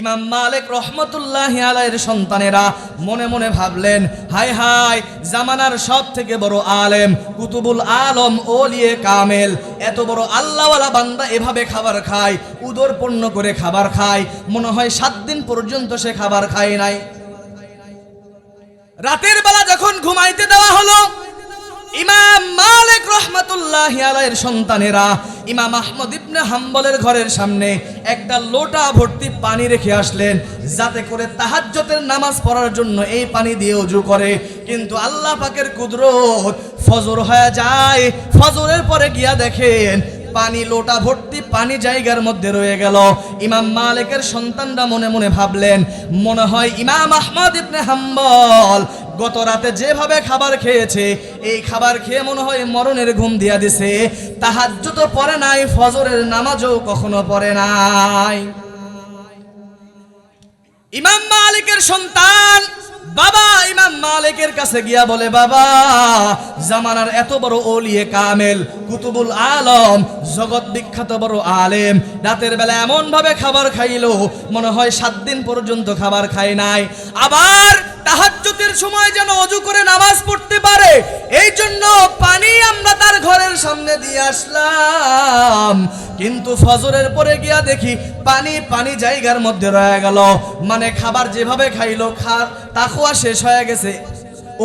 ইমাম মালিক রহমাতুল্লাহি আলাইহির সন্তানেরা মনে মনে ভাবলেন, হায় হায়, জামানার সব থেকে বড় আলেম, কুতুবুল আলম, ওলিয়ে কামেল, এত বড় আল্লাহওয়ালা বান্দা এভাবে খাবার খায়, উদর পূর্ণ করে খাবার খায়, মনে হয় 7 দিন পর্যন্ত সে খাবার খায় নাই। রাতের বেলা যখন ঘুমাইতে দেওয়া হলো, ইমাম মালিক রহমাতুল্লাহি আলাইহির সন্তানেরা ইমাম আহমদ ইবনে হাম্বলের ঘরের সামনে একটা লোটা ভর্তি পানি রেখে আসলেন, যাতে করে তাহাজ্জুদের নামাজ পড়ার জন্য এই পানি দিয়ে ওযু করে। কিন্তু আল্লাহ পাকের কুদরত, ফজর হয়ে যায়, ফজরের পরে গিয়া দেখেন পানি লোটা ভর্তি পানি জায়গার মধ্যে রয়ে গেল। ইমাম মালিকের সন্তানরা মনে মনে ভাবলেন, মনে হয় ইমাম আহমদ ইবনে হাম্বল গত রাতে যেভাবে খাবার খেয়েছে, এই খাবার খেয়ে মনে হয় মরণের ঘুম দিয়া দিছে। তাহাজ্জুদ পড়ে নাই, ফজরের নামাজও কখনো পড়ে নাই। ইমাম মালিকের সন্তান বাবা ইমাম মালিকের কাছে গিয়া বলে, বাবা, জামানার এত বড় ওলিয়ে কামেল, কুতুবুল আলম, জগৎ বিখ্যাত বড় আলেম, রাতের বেলা এমন ভাবে খাবার খাইলো মনে হয় 7 দিন পর্যন্ত খাবার খায় নাই। আবার তাহাজ্জুদের সময় যেন ওযু করে নামাজ পড়তে পারে, এই জন্য পানি আমরা তার ঘরের সামনে দিয়ে আসলাম, কিন্তু ফজরের পরে গিয়া দেখি পানি জায়গার মধ্যে রয়ে গেল। মানে খাবার যেভাবে খাইলো তাকওয়া শেষ হয়ে গেছে,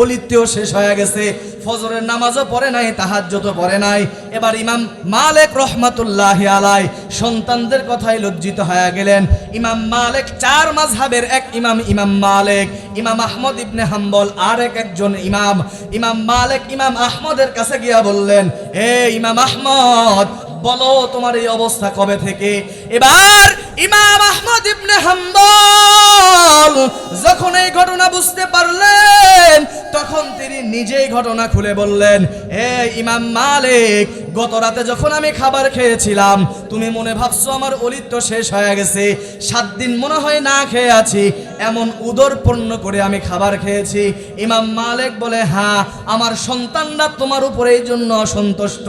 অলিতেও শেষ হয়ে গেছে, ফজরের নামাজও পড়ে নাই, তাহাজ্জুদও পড়ে নাই। এবার ইমাম মালিক রহমাতুল্লাহি আলাই সন্তানদের কথায় লজ্জিত হয়ে গেলেন। ইমাম মালিক 4 মাযহাবের এক ইমাম, ইমাম মালিক, ইমাম আহমদ ইবনে হাম্বল আর একজন ইমাম। ইমাম মালিক ইমাম আহমদের কাছে গিয়া বললেন, হে ইমাম আহমদ, বলো তোমার এই অবস্থা কবে থেকে? এবার ইমাম আহমদ ইবনে হাম্বল যখন এই ঘটনা বুঝতে পারলেন, তখন তিনি নিজেই ঘটনা খুলে বললেন, হে ইমাম মালিক, গত রাতে যখন আমি খাবার খেয়েছিলাম, তুমি মনে ভাবছো আমার অলিত্ব শেষ হয়ে গেছে, 7 দিন মনে হয় না খেয়ে আছি, এমন উদরপূর্ণ করে আমি খাবার খেয়েছি। ইমাম মালিক বলে, হ্যাঁ, আমার সন্তানরা তোমার উপরে এই জন্য অসন্তুষ্ট।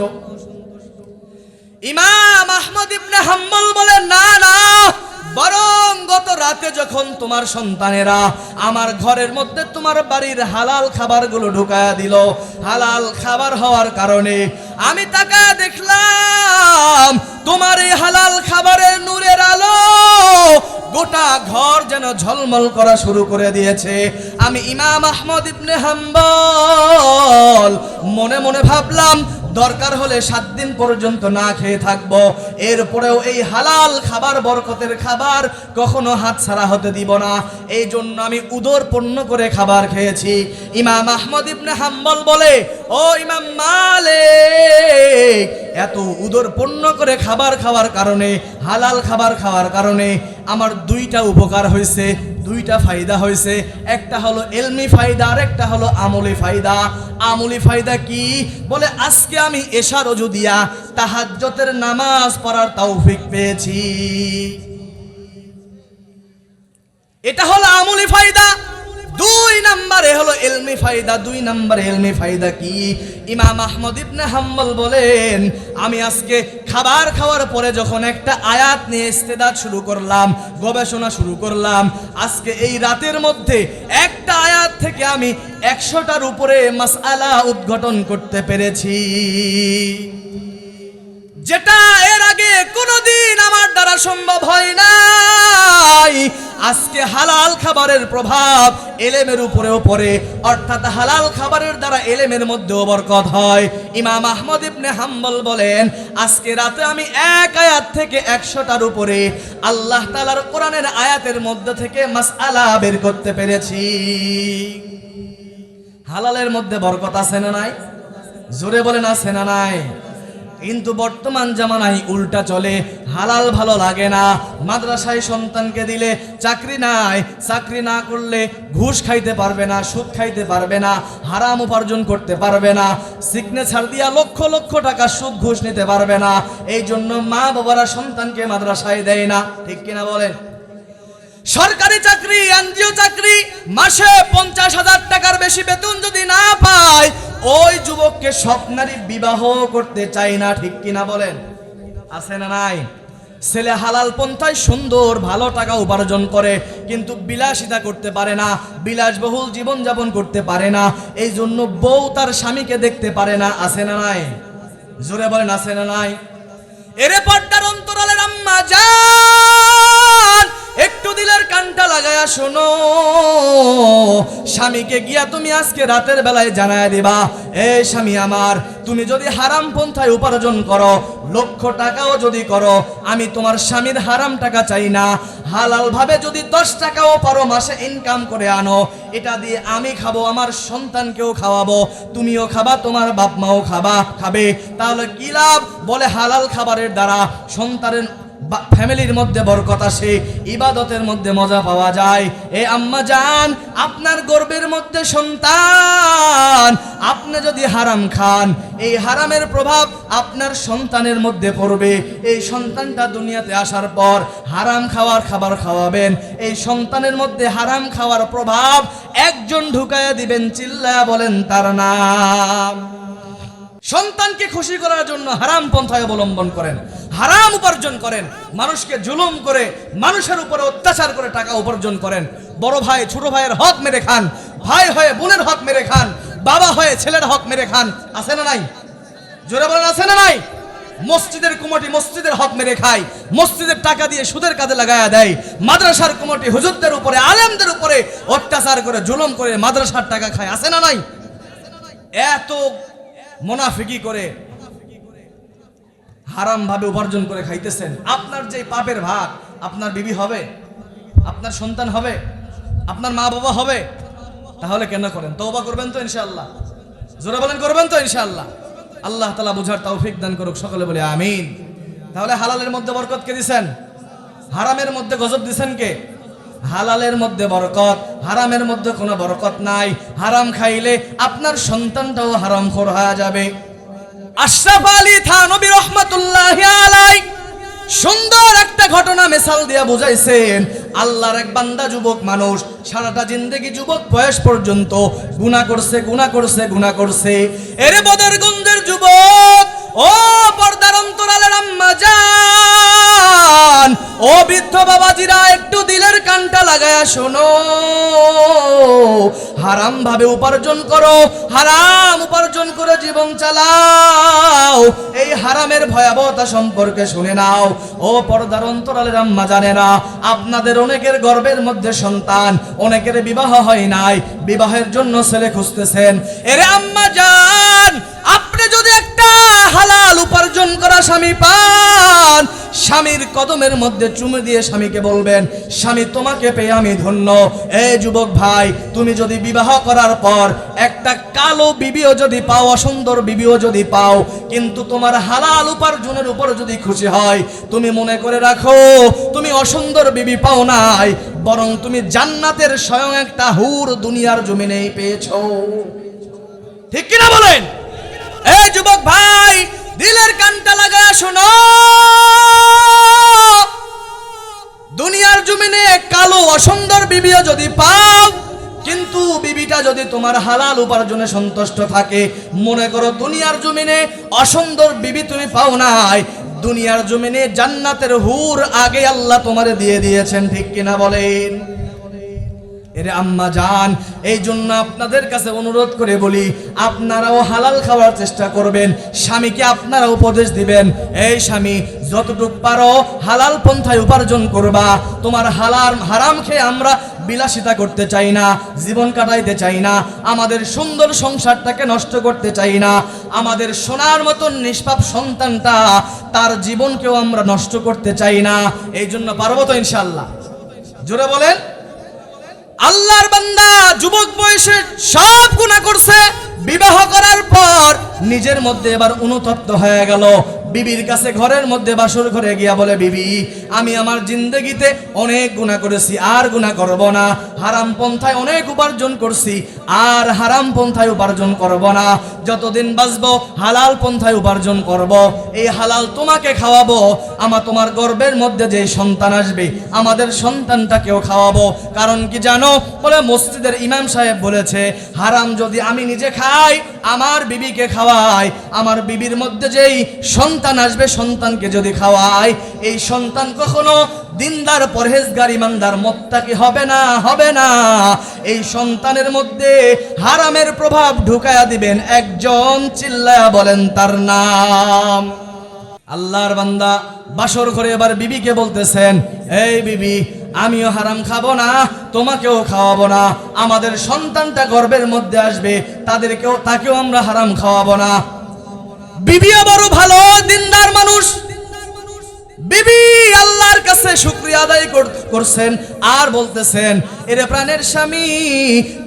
ইমাম আহমদ ইবনে হাম্বল বলে, না না, বরং গত রাতে যখন তোমার সন্তানেরা আমার ঘরের মধ্যে তোমার বাড়ির হালাল খাবারগুলো ঢুকায়া দিল, হালাল খাবার হওয়ার কারণে আমি তাকায় দেখলাম তোমার এই হালাল খাবারের নূরের আলো গোটা ঘর যেন ঝলমল করা শুরু করে দিয়েছে। আমি ইমাম আহমদ ইবনে হাম্বল মনে মনে ভাবলাম, দরকার হলে 7 দিন পর্যন্ত না খেয়ে থাকবো, এরপরেও এই হালাল খাবার, বরকতের খাবার কখনো হাতছাড়া হতে দিব না। এই জন্য আমি উদরপূর্ণ করে খাবার খেয়েছি। ইমাম আহমদ ইবনে হাম্বল বলে, ও ইমাম মালিক, এত উদরপূর্ণ করে খাবার খাওয়ার কারণে, হালাল খাবার খাওয়ার কারণে আমার 2টা উপকার হয়েছে, 2টা ফায়দা হয়েছে। একটা হলো ইলমি ফায়দা, আর একটা হলো আমলি ফায়দা। আমলি ফায়দা কি? বলে, আজকে আমি এশার ওযু দিয়া তাহাজ্জুদের নামাজ পড়ার তৌফিক পেয়েছি। এটা হলো আমলি ফায়দা। 2 নম্বরে হলো ইলমি ফায়দা। 2 নম্বরে ইলমি ফায়দা কি? ইমাম আহমদ ইবনে হাম্বল বলেন, আমি আজকে খাবার খাওয়ার পরে যখন একটা আয়াত নিয়ে ইস্তেদাদ শুরু করলাম, গবেষণা শুরু করলাম, আজকে এই রাতের মধ্যে একটা আয়াত থেকে আমি 100টার উপরে মাসআলা উদ্ঘাটন করতে পেরেছি, যেটা এর আগে কোনোদিন আমার দ্বারা সম্ভব হয় নাই। আজকে হালাল খাবারের প্রভাব ইলমের উপরেও পড়ে, অর্থাৎ হালাল খাবারের দ্বারা ইলমের মধ্যেও বরকত হয়। ইমাম আহমদ ইবনে হাম্বল বলেন, আজকে রাতে আমি এক আয়াত থেকে 100টার উপরে আল্লাহ তাআলার কোরআনের আয়াতের মধ্যে থেকে মাসআলা বের করতে পেরেছি। হালালের মধ্যে বরকত আছে না নাই? জোরে বলেন, আছে না নাই? কিন্তু বর্তমান জামানায় উল্টা চলে, হালাল ভালো লাগে না, মাদ্রাসায় সন্তানকে দিলে চাকরি নাই, চাকরি না করলে ঘুষ খাইতে পারবে না, সুদ খাইতে পারবে না, হারাম উপার্জন করতে পারবে না, সিগনেচার দিয়া লক্ষ লক্ষ টাকা সুদ ঘুষ নিতে পারবে না। এই জন্য মা বাবারা সন্তানকে মাদ্রাসায় দেয় না, ঠিক কিনা বলেন? সরকারি চাকরি, এনজিও চাকরি, মাসে 50,000 টাকার বেশি বেতন যদি না পায়, ওই যুবককে স্বপ্নারী বিবাহ করতে চায় না, ঠিক কিনা বলেন? আছে না নাই? ছেলে হালাল পন্থায় সুন্দর ভালো টাকা উপার্জন করে, কিন্তু বিলাসিতা করতে পারে না, বিলাসবহুল জীবন যাপন করতে পারে না, এই জন্য বউ তার স্বামীকে দেখতে পারে না। আছে না নাই? জোরে বলেন, আছে না নাই? এরে পর্দার অন্তরালের আম্মা জান, একটু দিলের কানটা লাগায়া শোনো, স্বামীকে গিয়া তুমি আজকে রাতের বেলায় জানায় দিবা, এ স্বামী আমার, তুমি যদি হারাম পন্থায় উপার্জন করো, লক্ষ টাকাও যদি করো, আমি তোমার স্বামীর হারাম টাকা চাই না। হালাল ভাবে যদি 10 টাকাও পারো মাসে ইনকাম করে আনো, এটা দিয়ে আমি খাবো, আমার সন্তানকেও খাওয়াবো, তুমিও খাবা, তোমার বাপ মাও খাবে। তাহলে কি লাভ? বলে হালাল খাবারের দ্বারা সন্তানের ফ্যামিলির মধ্যে বরকত আসে, ইবাদতের মধ্যে মজা পাওয়া যায়। এ আম্মা জান, আপনার গর্ভের মধ্যে সন্তান, আপনি যদি হারাম খান, এই হারামের প্রভাব আপনার সন্তানের মধ্যে পড়বে। এই সন্তানটা দুনিয়াতে আসার পর হারাম খাবার খাওয়াবেন, এই সন্তানের মধ্যে হারাম খাওয়ার প্রভাব একজন ঢুকায়া দিবেন, চিল্লায়া বলেন তার নাম। সন্তানকে খুশি করার জন্য হারাম পন্থায় অবলম্বন করেন, হারাম উপার্জন করেন, মানুষকে জুলুম করে, মানুষের উপরে অত্যাচার করে টাকা উপার্জন করেন। বড় ভাই ছোট ভাইয়ের হক মেরে খান, ভাই হয়ে বোনের হক মেরে খান, বাবা হয়ে ছেলের হক মেরে খান। আছে না নাই? জোরে বলেন, আছে না নাই? মসজিদের কমিটি মসজিদের হক মেরে খায়, মসজিদের টাকা দিয়ে সুদের কাজে লাগায়া দেয়। মাদ্রাসার কমিটি হুজুরদের উপরে, আলেমদের উপরে অত্যাচার করে, জুলুম করে মাদ্রাসার টাকা খায়। আছে না নাই? এত মুনাফিকি করে হারাম ভাবে উপার্জন করে খাইতেছেন। আপনার যে পাপের ভাগ আপনার বিবি হবে, আপনার সন্তান হবে, আপনার মা বাবা হবে। তাহলে কেন করেন? তওবা করবেন তো ইনশাআল্লাহ? জোরে বলেন, করবেন তো ইনশাআল্লাহ? আল্লাহ তাআলা বুঝার তৌফিক দান করুক, সকলে বলে আমিন। তাহলে হালালের মধ্যে বরকত কে দিবেন? হারামের মধ্যে গজব দিবেন কে? হালালের মধ্যে বরকত, হারামের মধ্যে কোনো বরকত নাই। হারাম খাইলে আপনার সন্তানটাও হারামখোর হয়ে যাবে। আশরাফ আলী থানভী রাহমাতুল্লাহি আলাইহি সুন্দর একটা ঘটনা মিসাল দিয়া বুঝাইছেন। আল্লাহর এক বান্দা যুবক মানুষ, সারাটা জিন্দেগি যুবক বয়স পর্যন্ত গুনাহ করছে। এরে বদরগঞ্জের যুবক, ও পর্দার অন্তরালের আম্মা জান, ও বৃদ্ধ বাবাজিরা, একটু দিলের কানটা লাগায়া শোনো। হারাম ভাবে উপার্জন করো, হারাম উপার্জন করে জীবন চালাও। এই হারামের ভয়াবহতা সম্পর্কে শুনে নাও। ও পর্দার অন্তরালের আম্মা জানেরা, আপনাদের অনেকের গর্ভের মধ্যে সন্তান, অনেকের বিবাহ হয় নাই, বিবাহের জন্য ছেলে খুঁজতেছেন। এরে আম্মা জান, আপনি যদি একটা হালাল উপার্জন করা স্বামী পান, স্বামীর কদমের মধ্যে চুমু দিয়ে স্বামীকে বলবেন, স্বামী তোমাকে পেয়ে আমি ধন্য। এই যুবক ভাই, তুমি যদি বিবাহ করার পর একটা কালো বিবিও যদি পাও, অসুন্দর বিবিও যদি পাও, কিন্তু তোমার হালাল উপার্জনের উপর যদি খুশি হয়, তুমি মনে করে রাখো তুমি অসুন্দর বিবি পাও নাই, বরং তুমি জান্নাতের স্বয়ং একটা হুর দুনিয়ার জমিনেই পেয়েছো। ঠিক কিনা বলেন? এই যুবক ভাই, দিলের কানটা লাগায় শোনো। দুনিয়ার জমিনে কালো অসুন্দর বিবিও যদি পাও, কিন্তু বিবিটা যদি তোমার হালাল উপার্জনে সন্তুষ্ট থাকে, মনে করো দুনিয়ার জমিনে অসুন্দর বিবি তুমি পাও নাই, দুনিয়ার জমিনে জান্নাতের হুর আগে আল্লাহ তোমারে দিয়ে দিয়েছেন। ঠিক কিনা বলেন? এরে আম্মা জান, এই জন্য আপনাদের কাছে অনুরোধ করে বলি, আপনারাও হালাল খাওয়ার চেষ্টা করবেন। স্বামীকে আপনারা উপদেশ দিবেন, এই স্বামী, যতটুকু পারো হালাল পন্থায় উপার্জন করবা। তোমার হারাম খেয়ে আমরা বিলাসিতা করতে চাই না, জীবন কাটাইতে চাই না, আমাদের সুন্দর সংসারটাকে নষ্ট করতে চাই না, আমাদের সোনার মতন নিষ্পাপ সন্তানটা, তার জীবনকেও আমরা নষ্ট করতে চাই না। এই জন্য পারবো তো ইনশাআল্লাহ? জোরে বলেন। আল্লাহর বান্দা যুবক বয়সে সব গুনাহ করছে, বিবাহ করার পর নিজের মধ্যে এবার অনুতপ্ত হয়ে গেল। বিবির কাছে ঘরের মধ্যে বাসর ঘরে গিয়া বলে, বিবি, আমি আমার জিন্দেগিতে অনেক গুনাহ করেছি, আর গুনাহ করব না। হারাম পন্থায় অনেক উপার্জন করছি, আর হারাম পন্থায় উপার্জন করব না। যতদিন বাঁচবো হালাল পন্থায় উপার্জন করব। এই হালাল তোমাকে খাওয়াবো, তোমার গর্ভের মধ্যে যে সন্তান আসবে, আমাদের সন্তানটাকেও খাওয়াবো। কারণ কি জানো? বলে মসজিদের ইমাম সাহেব বলেছে, হারাম যদি আমি নিজে খাই, আমার বিবিকে খাওয়াই, আমার বিবির মধ্যে যেই সন্তান আসবে, সন্তানকে যদি খাওয়াই, এই সন্তান কখনো দিনদার, পরহেজগার, ইমানদার, মুত্তাকি হবে না। এই সন্তানের মধ্যে হারামের প্রভাব ঢুকায়া দিবেন একজন, চিল্লায়া বলেন তার নাম। আল্লাহর বান্দা বাসর ঘরে এবার বিবিকে বলতেছেন, এই বিবি, আমিও হারাম খাবো না, তোমাকেও খাওয়াবো না। আমাদের সন্তানটা গর্ভের মধ্যে আসবে, তাকেও আমরা হারাম খাওয়াবো না। বিবিও বড় ভালো দিনদার মানুষ, বিবি আল্লাহর কাছে শুকরিয়া আদায় করছেন আর বলতেছেন, এরে প্রাণের স্বামী,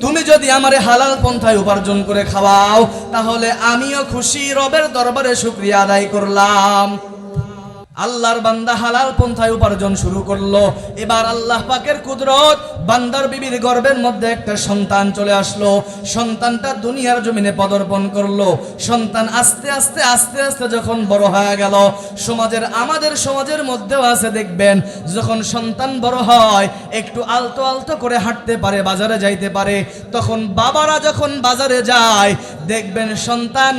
তুমি যদি আমারে হালাল পন্থায় উপার্জন করে খাওয়াও তাহলে আমিও খুশি, রবের দরবারে শুকরিয়া আদায় করলাম। আল্লাহর বান্দা হালাল পন্থায় উপার্জন শুরু করলো। এবার আল্লাহ পাকের কুদরত, বান্দার বিবির গর্ভের মধ্যে একটা সন্তান চলে আসলো। সন্তানটা দুনিয়ার জমিনে পদার্পণ করলো। সন্তান আস্তে আস্তে আস্তে আস্তে যখন বড় হয়ে গেল, আমাদের সমাজের মধ্যেও আছে, দেখবেন যখন সন্তান বড় হয় একটু আলতো আলতো করে হাঁটতে পারে, বাজারে যাইতে পারে, তখন বাবারা যখন বাজারে যায় দেখবেন সন্তান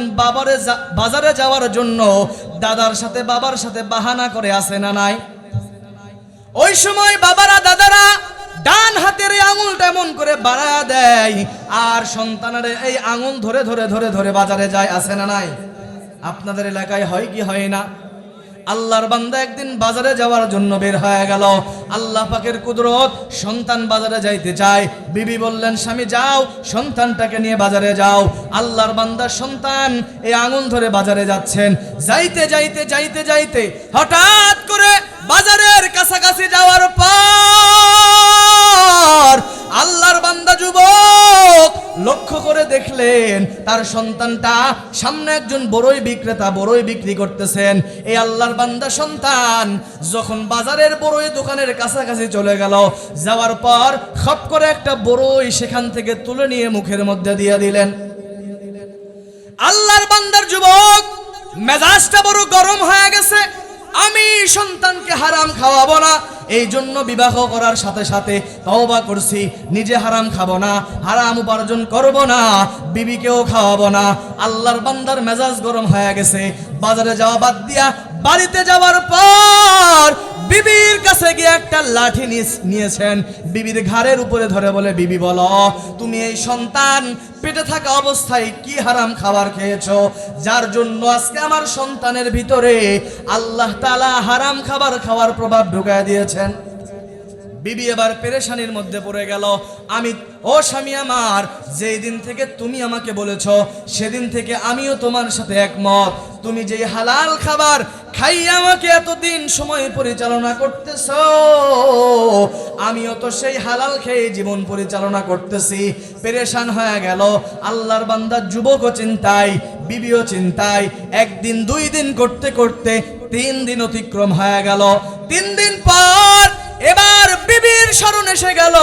বাজারে যাওয়ার জন্য দাদার সাথে বাবার সাথে বাহানা করে, আসে না নাই? ওই সময় বাবারা দাদারা ডান হাতের এই আঙুলটা এমন করে বাড়ায়া দেয় আর সন্তানের এই আঙুল ধরে ধরে ধরে ধরে বাজারে যায়, আসে না নাই? আপনাদের এলাকায় হয় কি হয় না? আল্লাহর বান্দা একদিন বাজারে যাওয়ার জন্য বের হয়ে গেল। আল্লাহ পাকের কুদরত, সন্তান বাজারে যাইতে চায়। বিবি বললেন, স্বামী যাও, সন্তানটাকে নিয়ে বাজারে যাও। আল্লাহর বান্দার সন্তান এই আঙুল ধরে বাজারে যাচ্ছেন। যাইতে যাইতে যাইতে যাইতে হঠাৎ করে বাজারের কাছাকাছি যাওয়ার পর আল্লাহর বান্দা যুবক লক্ষ্য করে দেখলেন তার সন্তানটা সামনে একজন বড়ই বিক্রেতা বড়ই বিক্রি করতেছেন। এই আল্লাহর বান্দা সন্তান যখন বাজারের বড়ই দোকানের কাছাকাছি চলে গেল, যাওয়ার পর খপ করে একটা বড়ই সেখান থেকে তুলে নিয়ে মুখের মধ্যে দিয়ে দিলেন। আল্লাহর বান্দার যুবক মেজাজটা বড় গরম হয়ে গেছে। আমি সন্তানকে হারাম খাওয়াবো না, এই জন্য বিবাহ করার সাথে সাথে তওবা করছি, নিজে হারাম খাবো না, হারাম উপার্জন করব না, বিবিকেও খাওয়াবো না। আল্লাহর বান্দার মেজাজ গরম হয়ে গেছে। বাজারে যাওয়া বাদ দিয়া বাড়িতে যাওয়ার পর বিবির কাছে গিয়ে একটা লাঠি নিয়েছেন, বিবির ঘাড়ের উপরে ধরে বলে, বিবি বলো, তুমি এই সন্তান পেটে থাকা অবস্থায় কি হারাম খাবার খেয়েছো, যার জন্য আজকে আমার সন্তানের ভিতরে আল্লাহ তাআলা হারাম খাবার খাওয়ার প্রভাব ঢুকায় দিয়েছেন। বিবি এবার পেরেশানির মধ্যে পড়ে গেল। ও স্বামী আমার, যেই দিন থেকে তুমি আমাকে বলেছো সেদিন থেকে আমিও তোমার সাথে একমত। তুমি যেই হালাল খাবার খাইয়ে আমাকে এতদিন সময় পরিচালনা করতেছো, আমিও তো সেই হালাল খেয়ে জীবন পরিচালনা করতেছি। পেরেশান হয়ে গেল আল্লাহর বান্দা যুবকও চিন্তায়, বিবিও চিন্তায়। একদিন দুই দিন করতে করতে 3 দিন অতিক্রম হয়ে গেল। 3 দিন পর এবার বিবির স্মরণ এসে গেল।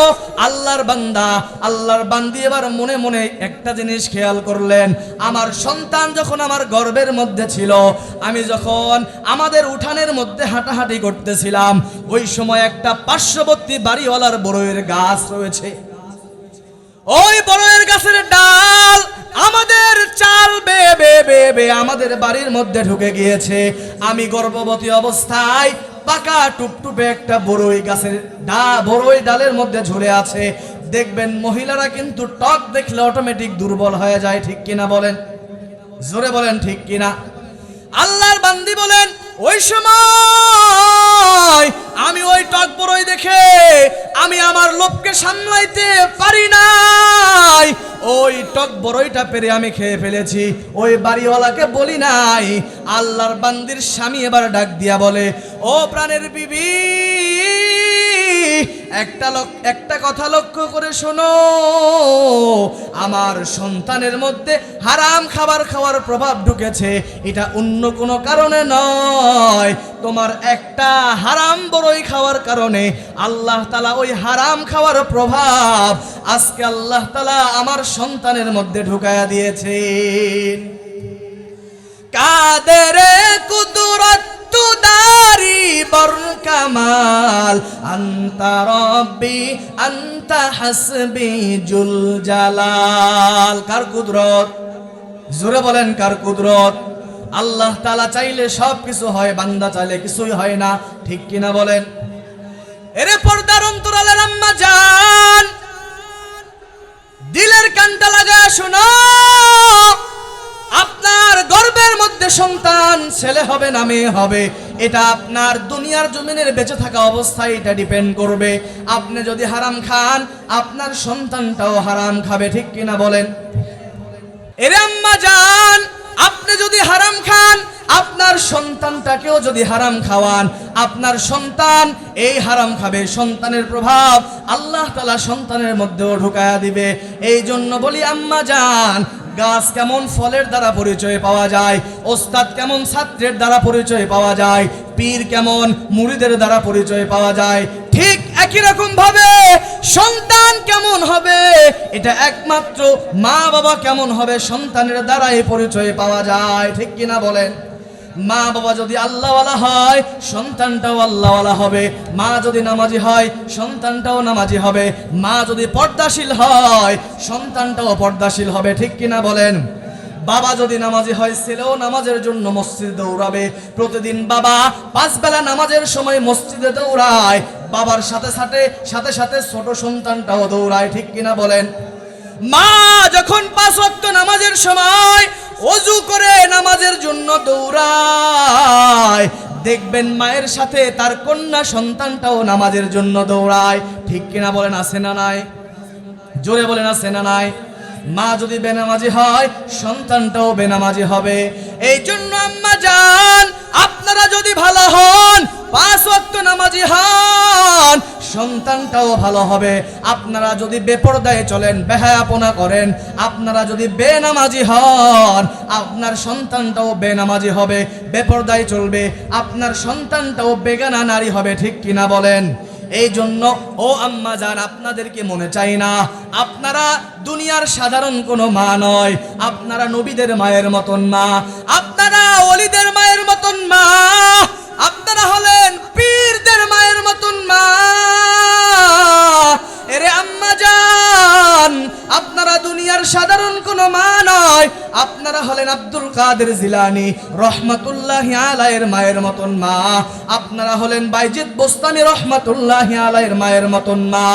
আল্লাহর বান্দি এবার মনে মনে একটা জিনিস খেয়াল করলেন, আমার সন্তান যখন আমার গর্ভের মধ্যে ছিল, আমি যখন আমাদের উঠানের মধ্যে হাঁটাহাঁটি করতেছিলাম, ওই সময় একটা পার্শ্ববর্তী বাড়িওয়ালার বড়ইয়ের গাছ রয়েছে। ওই বড়ইয়ের গাছের ডাল আমাদের চাল বেয়ে আমাদের বাড়ির মধ্যে ঢুকে গিয়েছে। আমি গর্ভবতী অবস্থায় পাকা টুপটুপে একটা বড়ই গাছের বড়ই ডালের মধ্যে ঝুলে আছে। দেখবেন মহিলারা কিন্তু টক দেখলে অটোমেটিক দুর্বল হয়ে যায়, ঠিক কিনা বলেন? জোরে বলেন ঠিক কিনা? আল্লাহর বান্দি বলেন, ওই সময় আমি ওই টক বড়ই দেখে আমি আমার লোভকে সামলাইতে পারি নাই, ওই টক বড়ইটা পেরে আমি খেয়ে ফেলেছি। ওই বাড়িওয়ালাকে বলি নাই। আল্লাহর বান্দির স্বামী এবার ডাক দিয়া বলে, ও প্রাণের বিবি, একটা কথা লক্ষ্য করে শোনো, আমার সন্তানের মধ্যে হারাম খাবার খাওয়ার প্রভাব ঢুকেছে, এটা অন্য কোনো কারণে নয়, তোমার একটা হারাম বড়ই খাওয়ার কারণে আল্লাহ তাআলা ওই হারাম খাওয়ার প্রভাব আজকে আল্লাহ তাআলা আমার সন্তানের মধ্যে ঢুকায়া দিয়েছেন। কাদের কুদরত তুদারি বরকামাল আনতা রব্বি আনতা হাসবি জুল জালাল। কার কুদরত? জোরে বলেন, কার কুদরত? আল্লাহ তাআলা চাইলে সব কিছু হয়, বান্দা চাইলে কিছুই হয় না, ঠিক কিনা বলেন? এরে পর্দার অন্তরালের আম্মা জান, দিলের কানটা লাগায় শোনো, আপনার গর্ভের মধ্যে সন্তান ছেলে হবে না মেয়ে হবে, এটা আপনার দুনিয়ার জমিনের বেঁচে থাকা অবস্থায় এটা ডিপেন্ড করবে। আপনি যদি হারাম খান, আপনার সন্তানটাও হারাম খাবে, ঠিক কিনা বলেন? এরে আম্মা জান, আপনি যদি হারাম খান, আপনার সন্তানটাকেও যদি হারাম খাওয়ান, আপনার সন্তান এই হারাম খাবে। সন্তানের প্রভাব আল্লাহ তাআলা সন্তানের মধ্যেও ঢুকায়া দিবে। এই জন্য বলি আম্মা জান, গাছ কেমন ফলের দ্বারা পরিচয় পাওয়া যায়, ওস্তাদ কেমন ছাত্রের দ্বারা পরিচয় পাওয়া যায়, পীর কেমন মুরিদের দ্বারা পরিচয় পাওয়া যায়, ঠিক একই রকম ভাবে সন্তান কেমন হবে এটা একমাত্র মা বাবা কেমন হবে সন্তানের দ্বারাই পরিচয় পাওয়া যায়, ঠিক কিনা বলেন? মা বাবা যদি আল্লাহওয়ালা হয়, সন্তানটাও আল্লাহওয়ালা হবে। মা যদি নামাজি হয়, সন্তানটাও নামাজি হবে। মা যদি পর্দাশীল হয়, সন্তানটাও পর্দাশীল হবে, ঠিক কিনা বলেন? বাবা যদি নামাজি হয়, ছেলেও নামাজের জন্য মসজিদে দৌড়াবে। প্রতিদিন বাবা 5 বেলা নামাজের সময় মসজিদে দৌড়ায়, বাবার সাথে সাথে সাথে ছোট সন্তানটাও দৌড়ায়, ঠিক কিনা বলেন? মা যখন 5 ওয়াক্ত নামাজের সময় ওযু করে নামাজের জন্য দৌড়ায়, দেখবেন মায়ের সাথে তার কন্যা সন্তানটাও নামাজের জন্য দৌড়ায়, ঠিক কিনা বলেন? আছে না নাই? জোরে বলেন, আছে না নাই? মা যদি বেনামাজি হয়, সন্তানটাও বেনামাজি হবে। এই জন্য আম্মা জান, আপনারা যদি ভালো হন, 5 ওয়াক্ত নামাজি হন, সন্তানটাও ভালো হবে। আপনারা যদি বেপরদায় চলেন, বেহায়াপনা করেন, আপনারা যদি বেনামাজি হন, আপনার সন্তানটাও বেনামাজি হবে, বেপরদায় চলবে, আপনার সন্তানটাও বেগানা নারী হবে, ঠিক কিনা বলেন? এই জন্য ও আম্মা জান, আপনাদেরকে মনে চাই না আপনারা দুনিয়ার সাধারণ কোনো মা নয়, আপনারা নবীদের মায়ের মতন মা, আপনারা ওলিদের মায়ের মতন মা, আপনারা হলেন পীরদের মায়ের মতন মা। এরে আম্মা জান, আপনারা দুনিয়ার সাধারণ কোনো মা নয়, আপনারা হলেন আব্দুল কাদের জিলানী রহমাতুল্লাহি আলাইহির মায়ের মতন মা, আপনারা হলেন বাইজিদ বোস্তামি রহমাতুল্লাহি আলাইহির মায়ের মতন মা,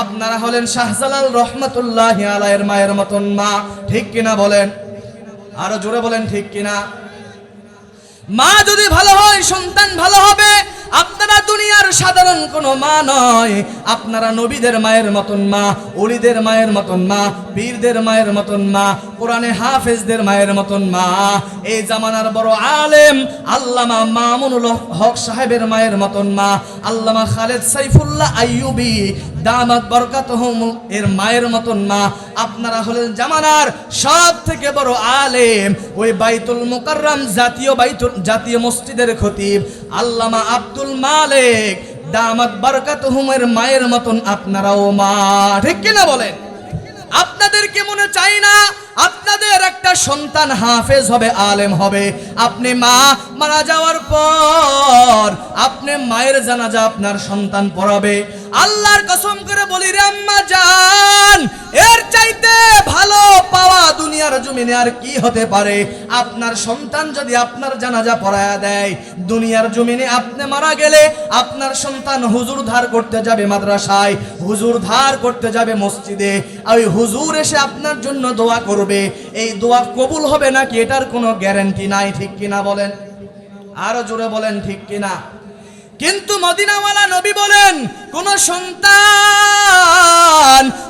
আপনারা হলেন শাহজালাল রহমাতুল্লাহি আলাইহির মায়ের মতন মা, ঠিক কিনা বলেন? আরো জোরে বলেন, ঠিক কিনা? মা যদি ভালো হয়, সন্তান ভালো হবে। আপনারা দুনিয়ার সাধারণ কোনো মা নয়, আপনারা নবীদের মায়ের মতন মা, ওলিদের মায়ের মতন মা, পীরদের মায়ের মতন মা, কোরআনে হাফেজদের মায়ের মতন মা, এই জামানার বড় আলেম আল্লামা মামুনুল হক সাহেবের মায়ের মতন মা, আল্লামা খালেদ সাইফুল্লাহ আইয়ুবী দামাত বরকাতুহুম এর মায়ের মতন মা। আপনারা হলেন জামানার সব থেকে বড় আলেম, ওই বাইতুল মুকাররম জাতীয় মসজিদের খতিব আল্লামা আব্দুল মালিক দামাত বরকাতুহুম এর মায়ের মতন আপনারাও মা, ঠিক কিনা বলেন? আপনাদেরকে মনে চাই না আপনাদের একটা সন্তান হাফেজ হবে, আলেম হবে। আপনি মা মারা যাওয়ার পর আপনি মায়ের জানাজা আপনার সন্তান পড়াবে। আল্লাহর কসম করে বলি রে আম্মা জান, এর চাইতে ভালো পাওয়া দুনিয়ার জমিনে আর কি হতে পারে? আপনার সন্তান যদি আপনার জানাজা পড়ায়া দেয়, দুনিয়ার জমিনে আপনি মারা গেলে আপনার সন্তান হুজুর ধার করতে যাবে মাদ্রাসায়, হুজুর ধার করতে যাবে মসজিদে, ওই হুজুর এসে আপনার জন্য দোয়া করবে। এই দোয়া কবুল হবে নাকি এটার কোনো গ্যারান্টি নাই, ঠিক কিনা বলেন? আরো জোরে বলেন, ঠিক কিনা? কিন্তু মদিনাওয়ালা নবী বলেন, কোন সন্তান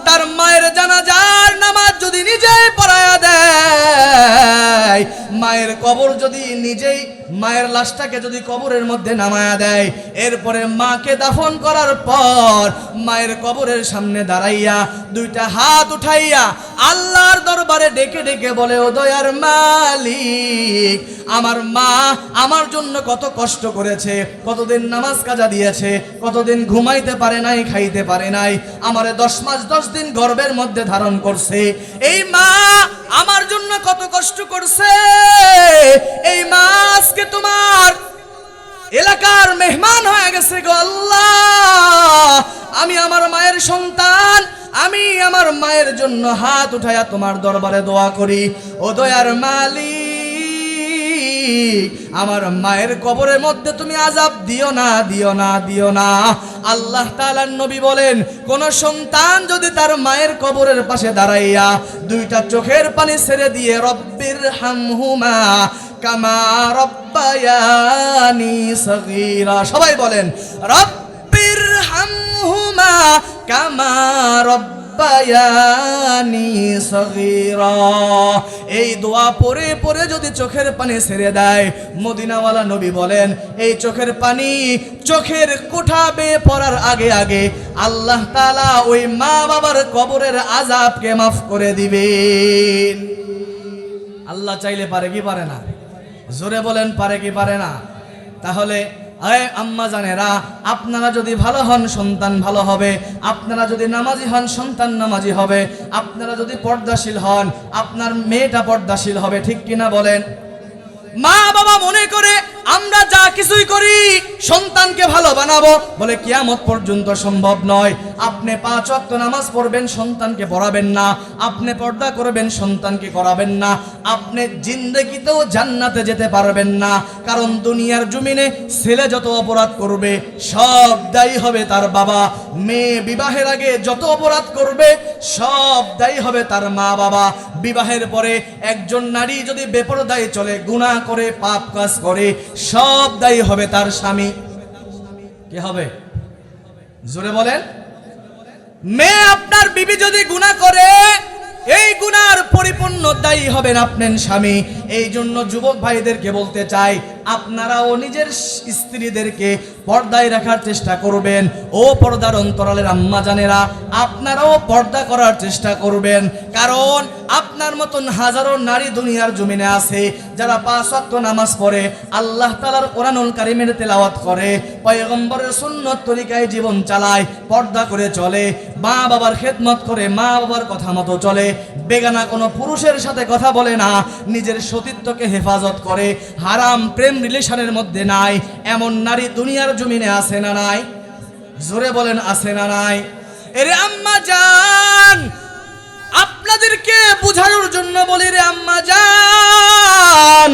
তার মায়ের জানাজার নামাজ যদি নিজেই পড়ায়া দেয়, মায়ের কবর যদি নিজেই মায়ের লাশটাকে যদি কবরের মধ্যে নামায়া দেয়, এরপরে মাকে দাফন করার পর মায়ের কবরের সামনে দাঁড়াইয়া 2টা হাত উঠাইয়া আল্লাহর দরবারে ডেকে ডেকে বলে, ও দয়ার মালিক, আমার মা আমার জন্য কত কষ্ট করেছে, কতদিন নামাজ কাজা দিয়েছে, কতদিন ঘুমাইতে পারে নাই, খাইতে পারে নাই, আমারে 10 মাস 10 দিন গর্ভের মধ্যে ধারণ করছে। এই মা আমার জন্য কত কষ্ট করছে। এই মা আজকে তোমার এলাকার মেহমান হয়ে গেছে গো আল্লাহ। আমি আমার মায়ের সন্তান, আমি আমার মায়ের জন্য হাত উঠাইয়া তোমার দরবারে দোয়া করি, ও দয়ার মালিক, আমার মায়ের কবরের মধ্যে তুমি আযাব দিও না, দিও না, দিও না। আল্লাহ তাআলার নবী বলেন, কোন সন্তান যদি তার মায়ের কবরের পাশে দাঁড়াইয়া 2টা চোখের পানি ছেড়ে দিয়ে রব্বির হামহুমা কামা রব্বায়ানি সগীরা। সবাই বলেন রব্বিরহামহুমা কামা রব্বায়ানি সগীরা। এই দোয়া পড়ে পড়ে যদি চোখের পানি ছেড়ে দেয়, মদিনাওয়ালা নবী বলেন এই চোখের পানি চোখের কোঠা বেয়ে পড়ার আগে আগে আল্লাহ তাআলা ওই মা বাবার কবরের আযাবকে মাফ করে দিবেন। আল্লাহ চাইলে পারে কি পারে না? জোরে বলেন পারে কি পারে না? তাহলে আম্মা জানেরা, আপনারা যদি ভালো হন সন্তান ভালো হবে, আপনারা যদি নামাজি হন সন্তান নামাজি হবে, আপনারা যদি পর্দাশীল হন আপনার মেয়েটা পর্দাশীল হবে, ঠিক কিনা বলেন? মা বাবা মনে করে আমরা যা কিছুই করি সন্তানকে ভালো বানাবো, বলে কিয়ামত পর্যন্ত সম্ভব নয়। আপনি 5 ওয়াক্ত নামাজ পড়বেন সন্তানকে পড়াবেন না, আপনি পর্দা করবেন সন্তানকে করাবেন না, আপনি জিন্দেগিতেও জান্নাতে যেতে পারবেন না। কারণ দুনিয়ার জমিনে ছেলে যত অপরাধ করবে সব দায়ী হবে তার বাবা, মেয়ে বিবাহের আগে যত অপরাধ করবে সব দায়ী হবে তার মা বাবা, বিবাহের পরে একজন নারী যদি বেপরদায় চলে, গুনাহ করে, পাপ কাজ করে, সব দায়ী হবে তার স্বামী। কি হবে? জোরে বলেন। মেয়ে আপনার বিবি যদি গুনাহ করে, এই গুনার পরিপূর্ণ দায়ী হবেন আপনার স্বামী। এই জন্য যুবক ভাইদেরকে বলতে চাই, আপনারাও নিজের স্ত্রীদেরকে পর্দায় রাখার চেষ্টা করবেন। ও পর্দার অন্তরালের আম্মা জানেরা, আপনারাও পর্দা করার চেষ্টা করবেন। কারণ আপনার মতন হাজারো নারী দুনিয়ার জমিনে আছে যারা 5 ওয়াক্ত নামাজ পড়ে, আল্লাহ তাআলার কোরআনুল কারীমের তেলাওয়াত করে, পয়গম্বরের সুন্নত তরিকায় জীবন চালায়, পর্দা করে চলে, মা বাবার খেদমত করে, মা বাবার কথা মতো চলে, বেগানা কোনো পুরুষের সাথে কথা বলে না, নিজের সতীত্বকে হেফাজত করে, হারাম প্রেম রিলেশনের মধ্যে নাই। এমন নারী দুনিয়ার জমিনে আছে না নাই? জোরে বলেন আছে না নাই? এরে আম্মা জান, আপনাদেরকে বোঝানোর জন্য বলি রে আম্মা জান,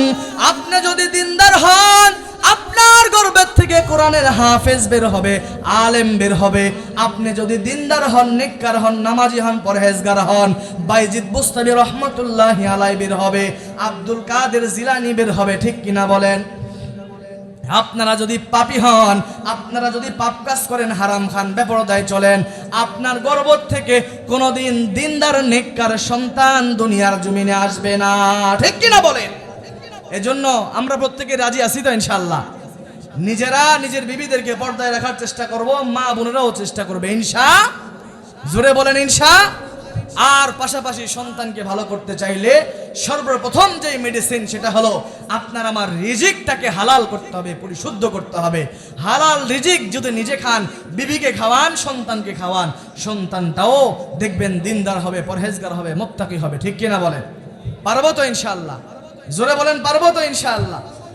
আপনি যদি দিনদার হন আপনার গর্ভের থেকে কোরআনের হাফেজ বের হবে, আলেম বের হবে। আপনি যদি দিনদার হন, নেককার হন, নামাজি হন, পরহেজগার হন, বাইজিদ বুস্তামি রহমতুল্লাহি আলাইহি বের হবে, আব্দুল কাদের জিলানী বের হবে, ঠিক কিনা বলেন? আপনারা যদি পাপী হন, আপনারা যদি পাপ কাজ করেন, হারাম খান, বেপরদায় চলেন, আপনার গর্ভ থেকে কোনোদিন দিনদার নেককার সন্তান দুনিয়ার জমিনে আসবে না, ঠিক কিনা বলেন? এজন্য আমরা প্রত্যেকে রাজি আছি তো ইনশাআল্লাহ? নিজেরা নিজের বিবিদেরকে পর্দায় রাখার চেষ্টা করব, মা বোনেরাও চেষ্টা করবে ইনশাআল্লাহ। জোরে বলেন ইনশাআল্লাহ। আর পাশাপাশি সন্তানকে ভালো করতে চাইলে সর্বপ্রথম যে মেডিসিন সেটা হলো আপনার আমার রিজিকটাকে হালাল করতে হবে, পরিশুদ্ধ করতে হবে। হালাল রিজিক যদি নিজে খান, বিবিকে খাওয়ান, সন্তানকে খাওয়ান, সন্তানটাও দেখবেন দিনদার হবে, পরহেজগার হবে, মুত্তাকি হবে, ঠিক কিনা বলেন? পারবো তো ইনশাআল্লাহ? জোরে বলেন পারবো তো ইনশাআল্লাহ?